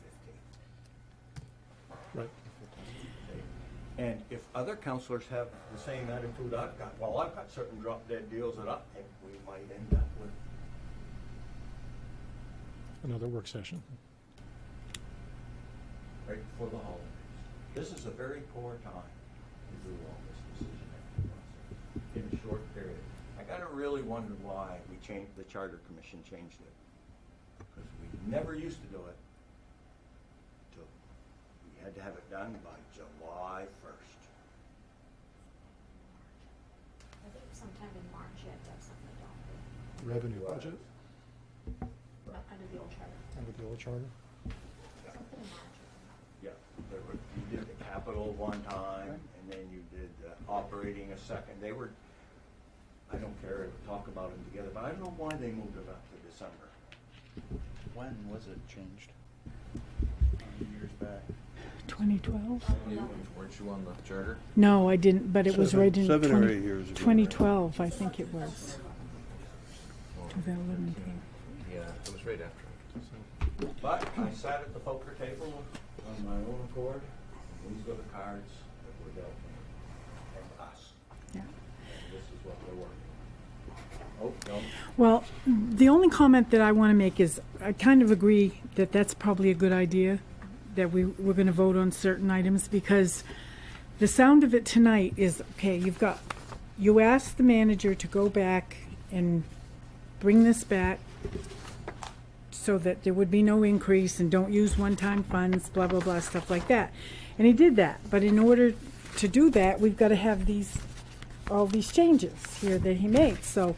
15th. Right. And if other counselors have the same attitude I've got, well, I've got certain drop dead deals that I think we might end up with. Another work session. Right before the holidays. This is a very poor time to do all this decision-making process in a short period. I gotta really wonder why the Charter Commission changed it. Because we never used to do it. We had to have it done by July 1st. I think sometime in March you have to have something adopted. Revenue budget Under the old charter. under the old charter. Something in March. Yeah, you did the capital one time, and then you did operating a second. I don't care to talk about them together, but I don't know why they moved it up to December. When was it changed? Years back. 2012? Weren't you on the charter? No, I didn't, but it was right in 7 or 8 years ago. 2012, I think it was. 2011. Yeah, it was right after. But I sat at the poker table on my own accord, and these are the cards that were dealt me from us. Yeah. And this is what we're working on. Oh, no. Well, the only comment that I want to make is I kind of agree that that's probably a good idea, that we're going to vote on certain items, because the sound of it tonight is, okay, you asked the manager to go back and bring this back so that there would be no increase and don't use one-time funds, blah, blah, blah, stuff like that. And he did that. But in order to do that, we've got to have all these changes here that he made. So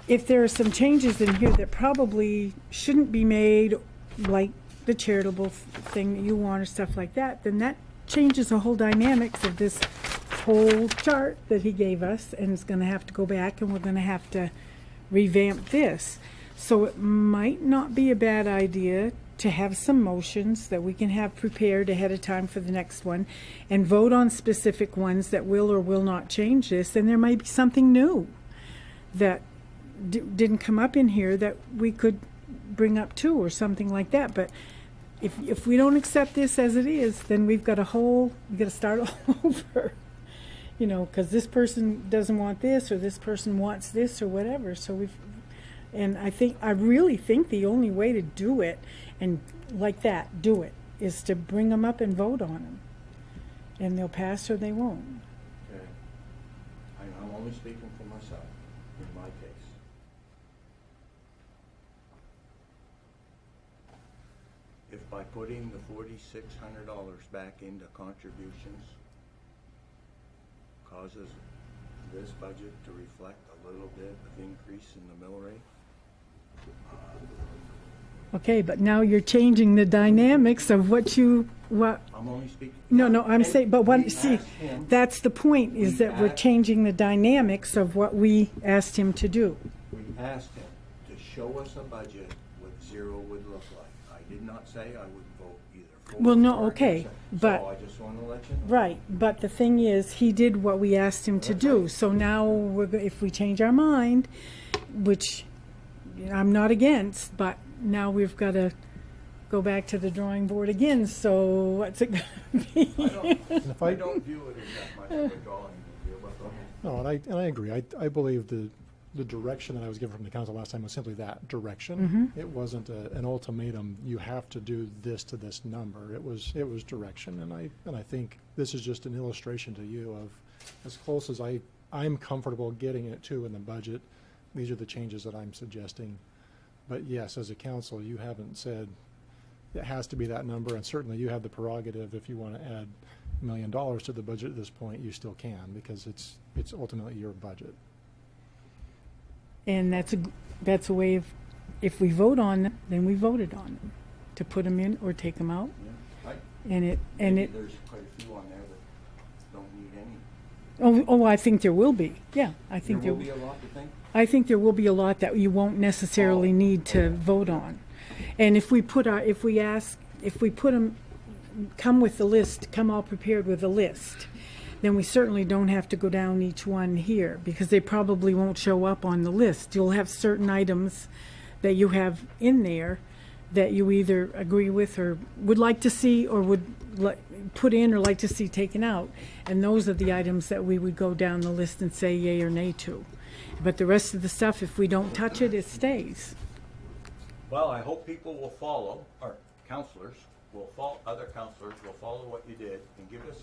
if there are some changes in here that probably shouldn't be made, like the charitable thing that you want or stuff like that, then that changes the whole dynamics of this whole chart that he gave us, and it's gonna have to go back, and we're gonna have to revamp this. So it might not be a bad idea to have some motions that we can have prepared ahead of time for the next one, and vote on specific ones that will or will not change this, and there might be something new that didn't come up in here that we could bring up too, or something like that. But if we don't accept this as it is, then we've got to start all over, you know, because this person doesn't want this, or this person wants this, or whatever. So I really think the only way to do it, and like that, do it, is to bring them up and vote on them. And they'll pass or they won't. Okay. I'm only speaking for myself, in my case. If by putting the $4,600 back into contributions causes this budget to reflect a little bit of increase in the mill rate, Okay, but now you're changing the dynamics of what. I'm only speaking. No, I'm saying, but we see, asked him- that's the point, is that we're changing the dynamics of what we asked him to do. We asked him to show us a budget what zero would look like. I did not say I would vote either for Well, no, or okay, against it. but- So I just want to let you know. Right, but the thing is, he did what we asked him to do. So now, if we change our mind, which I'm not against, but now we've got to go back to the drawing board again. So what's it going to be? I don't view it as that much of a drawing deal, but go ahead. No, and I agree. I believe the direction that I was given from the council last time was simply that, direction. It wasn't an ultimatum, you have to do this to this number. It was direction, and I think this is just an illustration to you of as close as I'm comfortable getting it to in the budget. These are the changes that I'm suggesting. But yes, as a council, you haven't said it has to be that number, and certainly you have the prerogative, if you want to add $1 million to the budget at this point, you still can, because it's ultimately your budget. And that's a way of, if we vote on them, then we voted on them, to put them in or take them out. Yeah, And maybe it. there's quite a few on there that don't need any. Oh, I think there will be. Yeah, I think There will be a lot to think. I think there will be a lot that you won't necessarily need to vote on. And if we put them, come with the list, come all prepared with a list, then we certainly don't have to go down each one here, because they probably won't show up on the list. You'll have certain items that you have in there that you either agree with or would like to see, or would put in or like to see taken out. And those are the items that we would go down the list and say yay or nay to. But the rest of the stuff, if we don't touch it, it stays. Well, I hope people will follow, or counselors will follow, other counselors will follow what you did and give us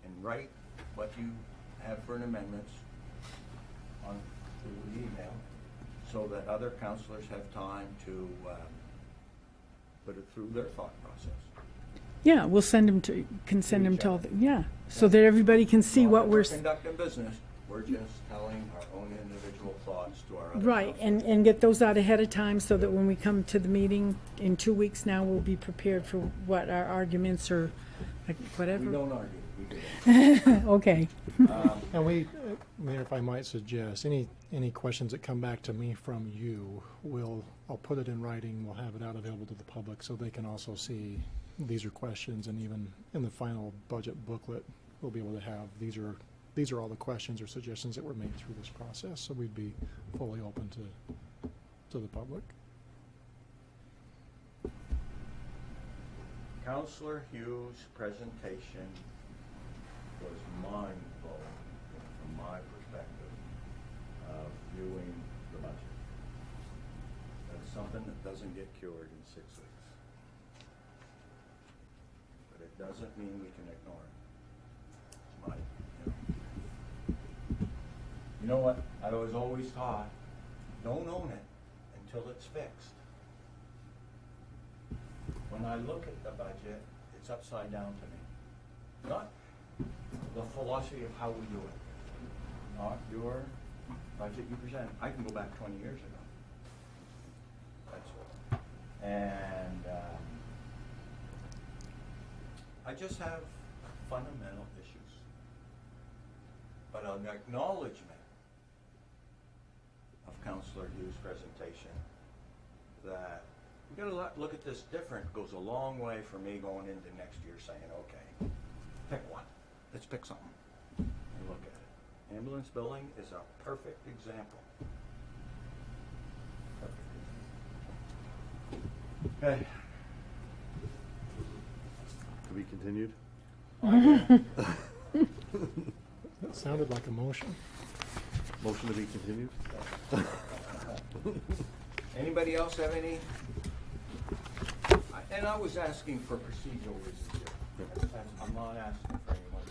and write what you have for an amendments on the email, so that other counselors have time to put it through their thought process. Yeah, we'll send them to all the, so that everybody can see what we're. Conducting business, we're just telling our own individual thoughts to our other Right, counselors. and get those out ahead of time, so that when we come to the meeting in 2 weeks now, we'll be prepared for what our arguments or like, whatever. We don't argue, we do. Okay. And Mayor, if I might suggest, any questions that come back to me from you, I'll put it in writing, we'll have it out available to the public, so they can also see these are questions, and even in the final budget booklet, we'll be able to have, these are all the questions or suggestions that were made through this process, so we'd be fully open to the public. Counselor Hughes' presentation was mind-blowing from my perspective of viewing the budget. That's something that doesn't get cured in 6 weeks. But it doesn't mean we can ignore it. You know what? I was always taught, don't own it until it's fixed. When I look at the budget, it's upside down to me. Not the philosophy of how we do it. Not your budget you present. I can go back 20 years ago. That's all. And I just have fundamental issues. but an acknowledgement of Councilor Hughes' presentation that we gotta look at this different goes a long way for me going into next year saying, okay, pick one. Let's pick something and look at it. Ambulance billing is a perfect example. Okay. To be continued? That sounded like a motion. Motion to be continued? Anybody else have any? And I was asking for procedural reasons here. I'm not asking for anyone's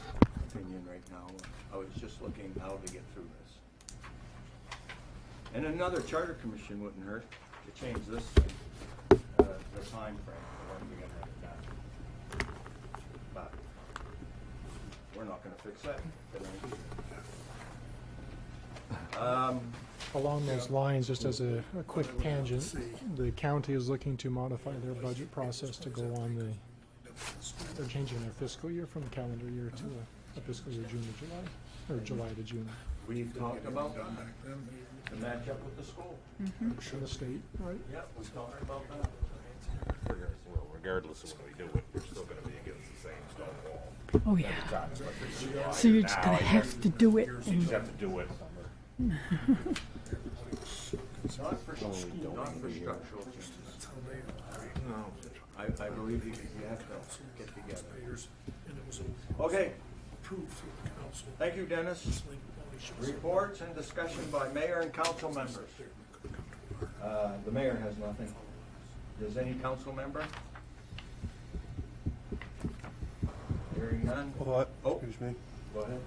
opinion right now. I was just looking how to get through this. And another charter commission wouldn't hurt to change this thing, the time frame for when we're gonna have it done. But we're not gonna fix that tonight. Along those lines, just as a quick tangent, the county is looking to modify their budget process to go on they're changing their fiscal year from a calendar year to a fiscal year June to July, or July to June. We've talked about that to match up with the school. For the state, right? Yep, we talked about that. Well, regardless of when we do it, we're still gonna be against the same stone wall. Oh, yeah. So you're just gonna have to do it. You just have to do it. Not for structural changes. No. I believe you have to get together. Okay. Thank you, Dennis. Reports and discussion by mayor and council members. The mayor has nothing. Does any council member? Hearing none? Excuse me. Go ahead.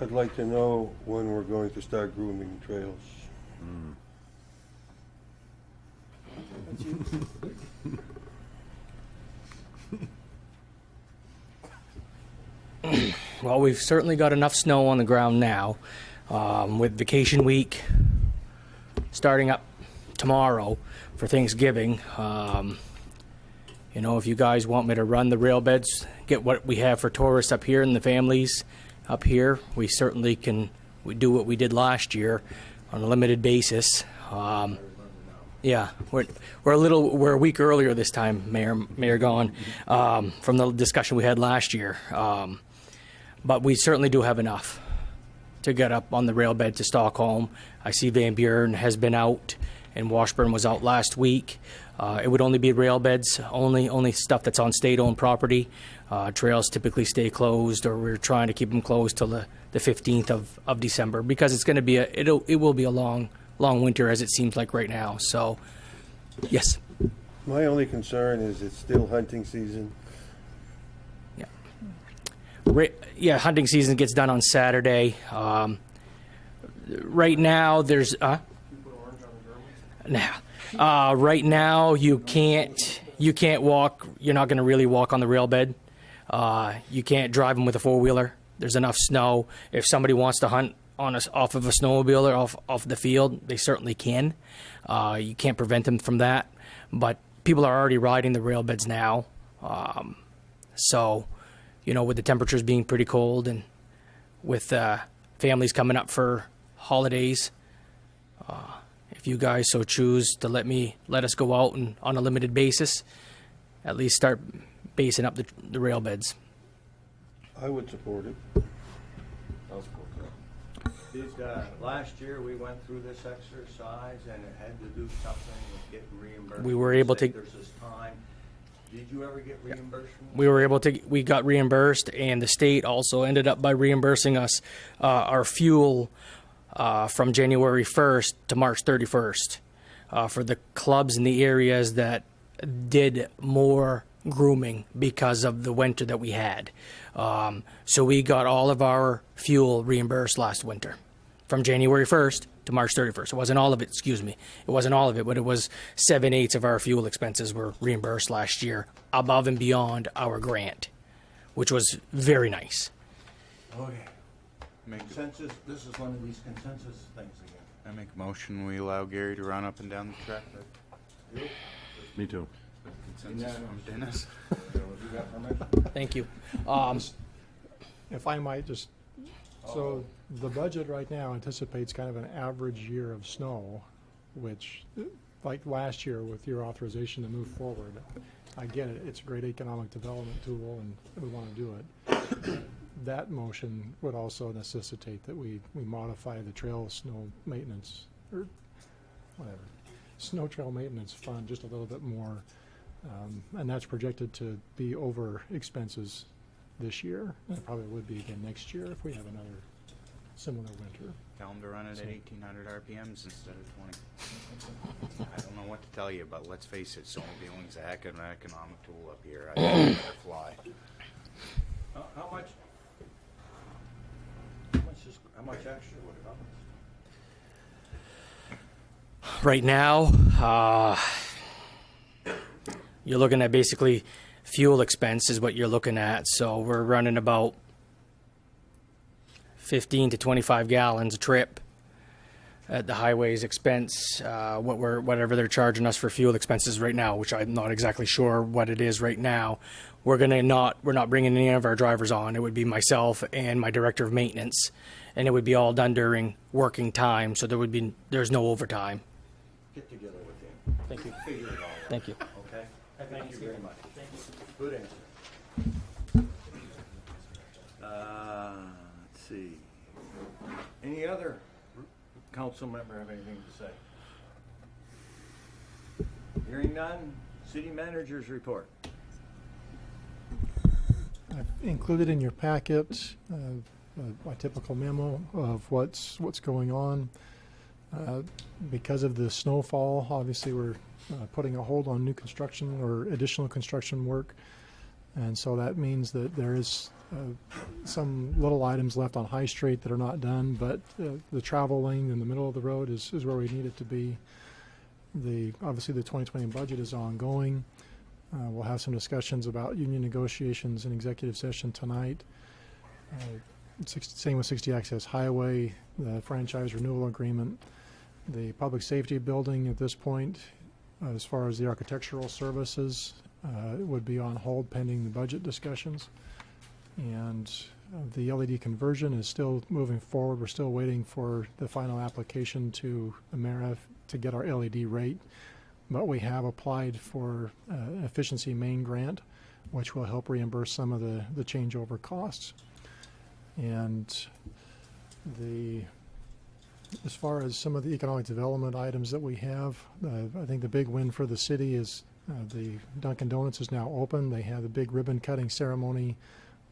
I'd like to know when we're going to start grooming trails. Well, we've certainly got enough snow on the ground now. With vacation week starting up tomorrow for Thanksgiving, if you guys want me to run the rail beds, get what we have for tourists up here and the families up here, we certainly can. We do what we did last year on a limited basis. Yeah, we're a week earlier this time, Mayor Gahn, from the discussion we had last year. But we certainly do have enough to get up on the rail bed to Stockholm. I see Van Buren has been out, and Washburn was out last week. It would only be rail beds, only stuff that's on state-owned property. Trails typically stay closed, or we're trying to keep them closed till the 15th of December, because it's going to be it will be a long winter, as it seems like right now. So, yes. My only concern is it's still hunting season. Yeah, hunting season gets done on Saturday. Right now, there's right now you can't walk. You're not going to really walk on the rail bed. You can't drive them with a four-wheeler. There's enough snow. If somebody wants to hunt off of a snowmobile or off the field, they certainly can. You can't prevent them from that. But people are already riding the rail beds now. So, with the temperatures being pretty cold and with families coming up for holidays, if you guys so choose to let us go out and on a limited basis, at least start basing up the rail beds. I would support it. Last year we went through this exercise and it had to do something with getting reimbursed. We were able to. There's this time. Did you ever get reimbursed? We got reimbursed, and the state also ended up by reimbursing us our fuel from January 1st to March 31st for the clubs in the areas that did more grooming because of the winter that we had. So we got all of our fuel reimbursed last winter from January 1st to March 31st. It wasn't all of it, It wasn't all of it, but it was 7/8 of our fuel expenses were reimbursed last year above and beyond our grant, which was very nice. Okay. Consensus, this is one of these consensus things again. I make a motion, we allow Gary to run up and down the track. Me too. Consensus from Dennis. Thank you. If I might just So the budget right now anticipates kind of an average year of snow, which, like last year with your authorization to move forward, I get it. It's a great economic development tool and we want to do it. That motion would also necessitate that we modify the trail snow maintenance, or whatever, snow trail maintenance fund just a little bit more. And that's projected to be over expenses this year. And it probably would be again next year if we have another similar winter. Tell them to run it at 1,800 RPMs instead of 20. I don't know what to tell you, but let's face it, snowmobiling's a heck of an economic tool up here. I think we better fly. How much extra would it cost? Right now, you're looking at basically fuel expense is what you're looking at. So we're running about 15 to 25 gallons a trip at the highway's expense. Whatever they're charging us for fuel expenses right now, which I'm not exactly sure what it is right now. We're not bringing any of our drivers on. It would be myself and my director of maintenance, and it would be all done during working time. So there's no overtime. Get together with him. Thank you. Figure it all out. Thank you. Okay? Thank you very much. Thank you. Good answer. Let's see. Any other council member have anything to say? Hearing none, city manager's report. I've included in your packet a typical memo of what's going on. Because of the snowfall, obviously we're putting a hold on new construction or additional construction work, and so that means that there is some little items left on High Street that are not done, but the travel lane in the middle of the road is where we need it to be. Obviously the 2020 budget is ongoing. We'll have some discussions about union negotiations in executive session tonight. Same with 60 Access Highway, the franchise renewal agreement, the public safety building at this point, as far as the architectural services, would be on hold pending the budget discussions. And the LED conversion is still moving forward. We're still waiting for the final application to Emera to get our LED rate. But we have applied for an efficiency main grant, which will help reimburse some of the changeover costs. And as far as some of the economic development items that we have, I think the big win for the city is the Dunkin' Donuts is now open. They have the big ribbon cutting ceremony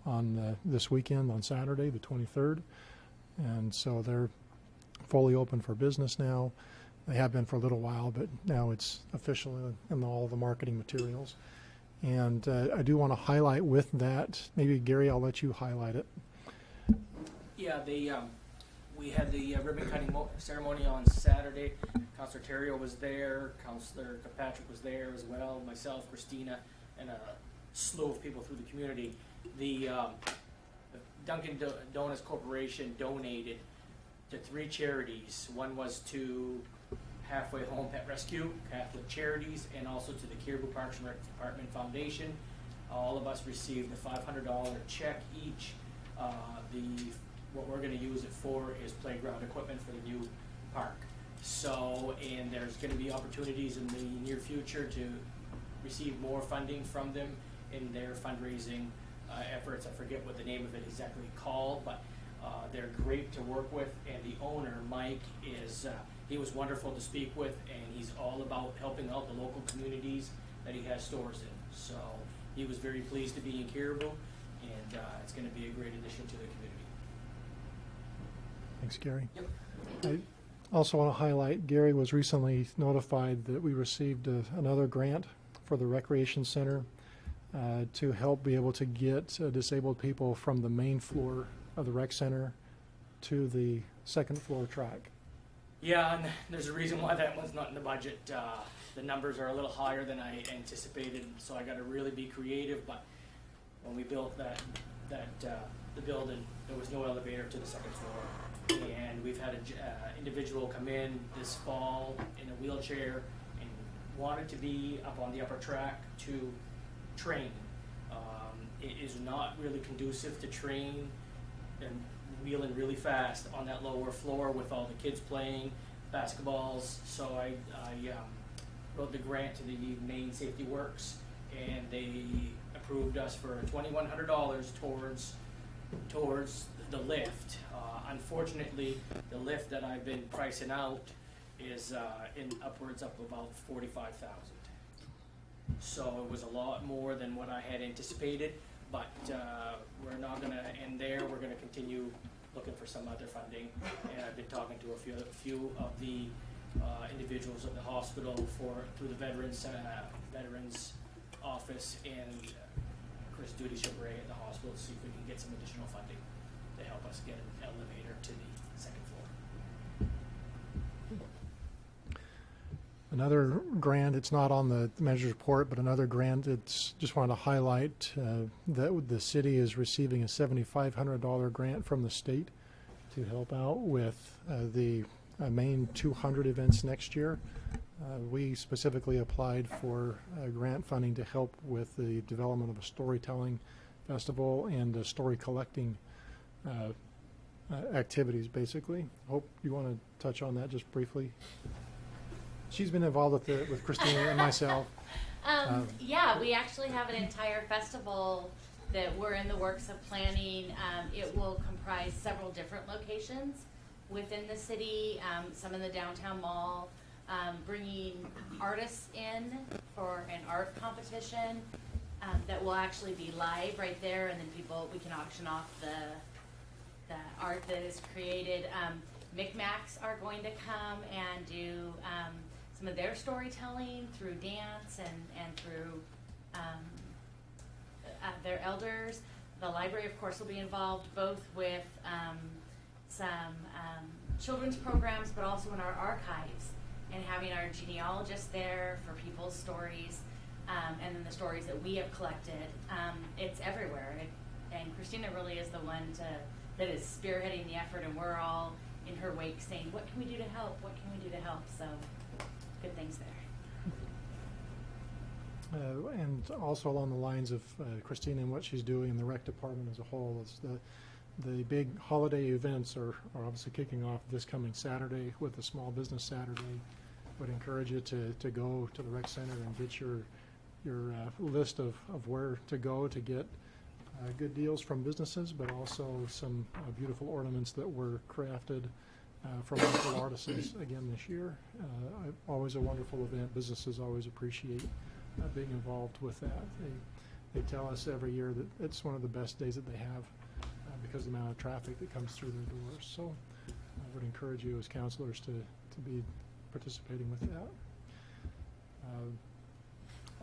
on this weekend on Saturday, the 23rd. And so they're fully open for business now. They have been for a little while, but now it's official in all the marketing materials. And I do want to highlight with that, maybe Gary, I'll let you highlight it. Yeah, we had the ribbon cutting ceremony on Saturday. Councilor Terrio was there, Councilor Kirkpatrick was there as well, myself, Christina, and a slew of people through the community. The Dunkin' Donuts Corporation donated to 3 charities. One was to Halfway Home Pet Rescue, Catholic Charities, and also to the Caribou Parks and Rec Department Foundation. All of us received a $500 check each. What we're going to use it for is playground equipment for the new park. So, and there's going to be opportunities in the near future to receive more funding from them in their fundraising efforts. I forget what the name of it exactly called, but they're great to work with. And the owner, Mike, he was wonderful to speak with, and he's all about helping out the local communities that he has stores in. So he was very pleased to be in Caribou, and it's going to be a great addition to the community. Thanks, Gary. Yep. I also want to highlight, Gary was recently notified that we received another grant for the Recreation Center to help be able to get disabled people from the main floor of the rec center to the second floor track. Yeah, and there's a reason why that one's not in the budget. The numbers are a little higher than I anticipated, so I got to really be creative. But when we built the building, there was no elevator to the second floor, and we've had an individual come in this fall in a wheelchair and wanted to be up on the upper track to train. It is not really conducive to train and wheeling really fast on that lower floor with all the kids playing basketballs. So I wrote the grant to the Maine Safety Works, and they approved us for $2,100 towards the lift. Unfortunately, the lift that I've been pricing out is in upwards of about $45,000. So it was a lot more than what I had anticipated, but we're not going to end there. We're going to continue looking for some other funding, and I've been talking to a few of the individuals at the hospital through the veterans office and Chris Duty Chevrolet at the hospital to see if we can get some additional funding to help us get an elevator to the second floor. Another grant, it's not on the measures report, but another grant, it's just wanted to highlight that the city is receiving a $7,500 grant from the state to help out with the Maine 200 events next year. We specifically applied for grant funding to help with the development of a storytelling festival and story collecting activities, basically. Hope you want to touch on that just briefly. She's been involved with Christina and myself. Yeah, we actually have an entire festival that we're in the works of planning. It will comprise several different locations within the city, some in the downtown mall, bringing artists in for an art competition that will actually be live right there, and then we can auction off the art that is created. Micmacs are going to come and do some of their storytelling through dance and through their elders. The library, of course, will be involved both with some children's programs, but also in our archives, and having our genealogists there for people's stories, and then the stories that we have collected. It's everywhere, and Christina really is the one that is spearheading the effort, and we're all in her wake saying, what can we do to help? What can we do to help? So, good things there. And also along the lines of Christina and what she's doing in the rec department as a whole, it's the big holiday events are obviously kicking off this coming Saturday with a Small Business Saturday. Would encourage you to go to the rec center and get your list of where to go to get good deals from businesses, but also some beautiful ornaments that were crafted from local artisans again this year. Always a wonderful event. Businesses always appreciate being involved with that. They tell us every year that it's one of the best days that they have because of the amount of traffic that comes through their doors. So I would encourage you as counselors to be participating with that.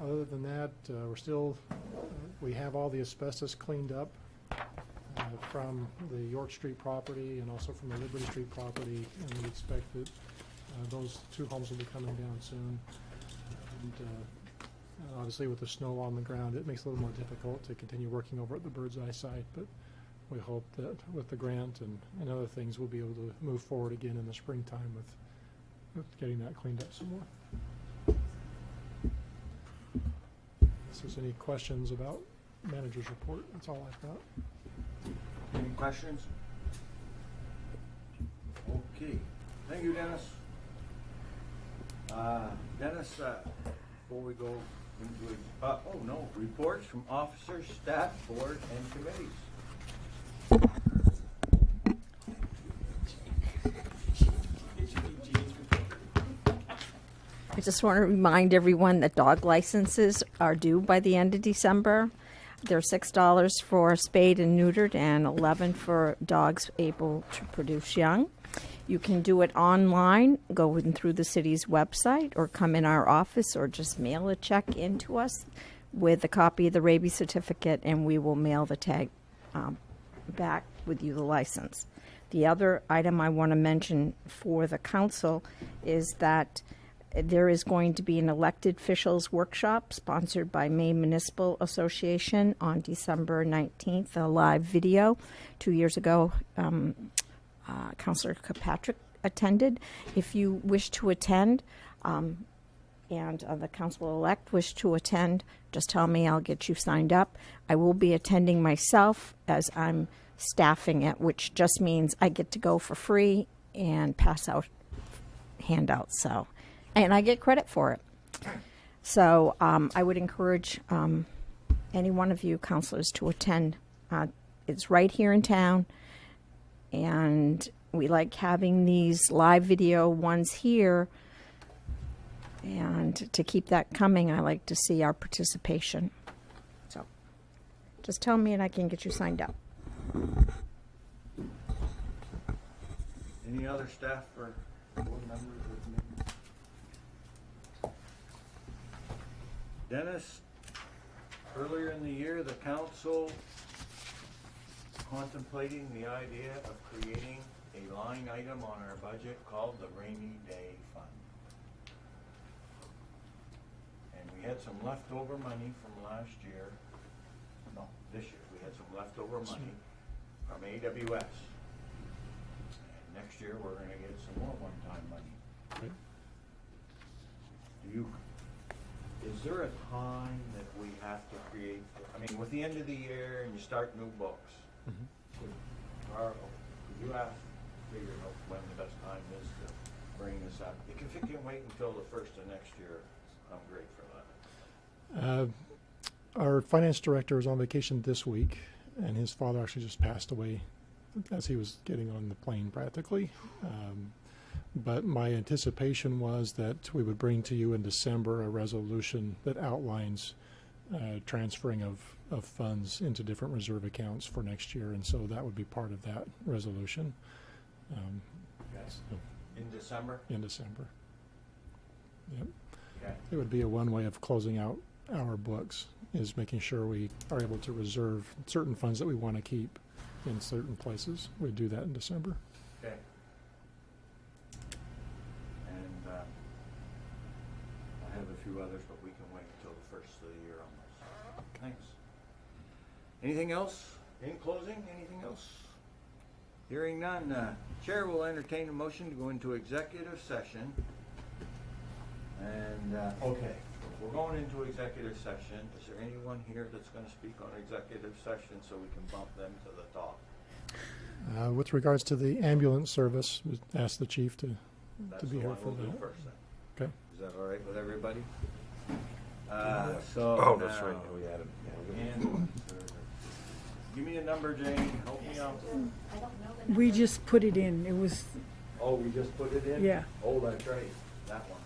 Other than that, we have all the asbestos cleaned up from the York Street property and also from the Liberty Street property, and we expect that those two homes will be coming down soon. And obviously with the snow on the ground, it makes it a little more difficult to continue working over at the Bird's Eye site, but we hope that with the grant and other things, we'll be able to move forward again in the springtime with getting that cleaned up some more. If there's any questions about manager's report, that's all I've got. Any questions? Okay. Thank you, Dennis. Dennis, before we go into reports from officers, staff, board, and committees. I just want to remind everyone that dog licenses are due by the end of December. They're $6 for spayed and neutered and $11 for dogs able to produce young. You can do it online, go in through the city's website, or come in our office, or just mail a check in to us with a copy of the rabies certificate, and we will mail the tag back with you the license. The other item I want to mention for the council is that there is going to be an elected officials workshop sponsored by Maine Municipal Association on December 19th, a live video. 2 years ago, Councillor Kirkpatrick attended. If you wish to attend, and the council-elect wish to attend, just tell me, I'll get you signed up. I will be attending myself, as I'm staffing it, which just means I get to go for free and pass out handouts. So, and I get credit for it. So I would encourage any one of you counselors to attend. It's right here in town, and we like having these live video ones here. And to keep that coming, I like to see our participation. So just tell me and I can get you signed up. Any other staff or board members with me? Dennis, earlier in the year, the council contemplating the idea of creating a line item on our budget called the Rainy Day Fund. And we had some leftover money from last year. No, this year. We had some leftover money from AWS. And next year, we're gonna get some more one-time money. Is there a time that we have to create, I mean, with the end of the year and you start new books, could you figure out when the best time is to bring this up? If it can wait until the first of next year, I'm great for that. Our finance director is on vacation this week, and his father actually just passed away as he was getting on the plane practically. But my anticipation was that we would bring to you in December a resolution that outlines transferring of funds into different reserve accounts for next year, and so that would be part of that resolution. So In December? in December. Yep. Okay. It would be a one way of closing out our books, is making sure we are able to reserve certain funds that we want to keep in certain places. We'd do that in December. Okay. And I have a few others, but we can wait until the first of the year on this. Thanks. Anything else? In closing, anything else? Hearing none, Chair will entertain a motion to go into executive session. And, okay, we're going into executive session. Is there anyone here that's going to speak on executive session so we can bump them to the top? With regards to the ambulance service, we asked the chief to That's be the here one for we'll do that. first then. Okay. Is that all right with everybody? So Oh, that's now, right. We had him. ambulance service. Give me a number, Jane. Help me out. We just put it in. It was, Oh, we just put it in? Yeah. Oh, that's right. That one.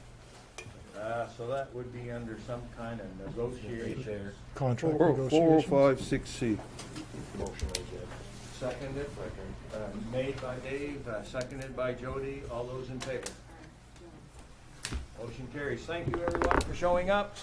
So that would be under some kind of negotiation. Contract negotiations. 4056C. Seconded. Made by Dave, seconded by Jody. All those in favor? Motion carries. Thank you, everyone, for showing up.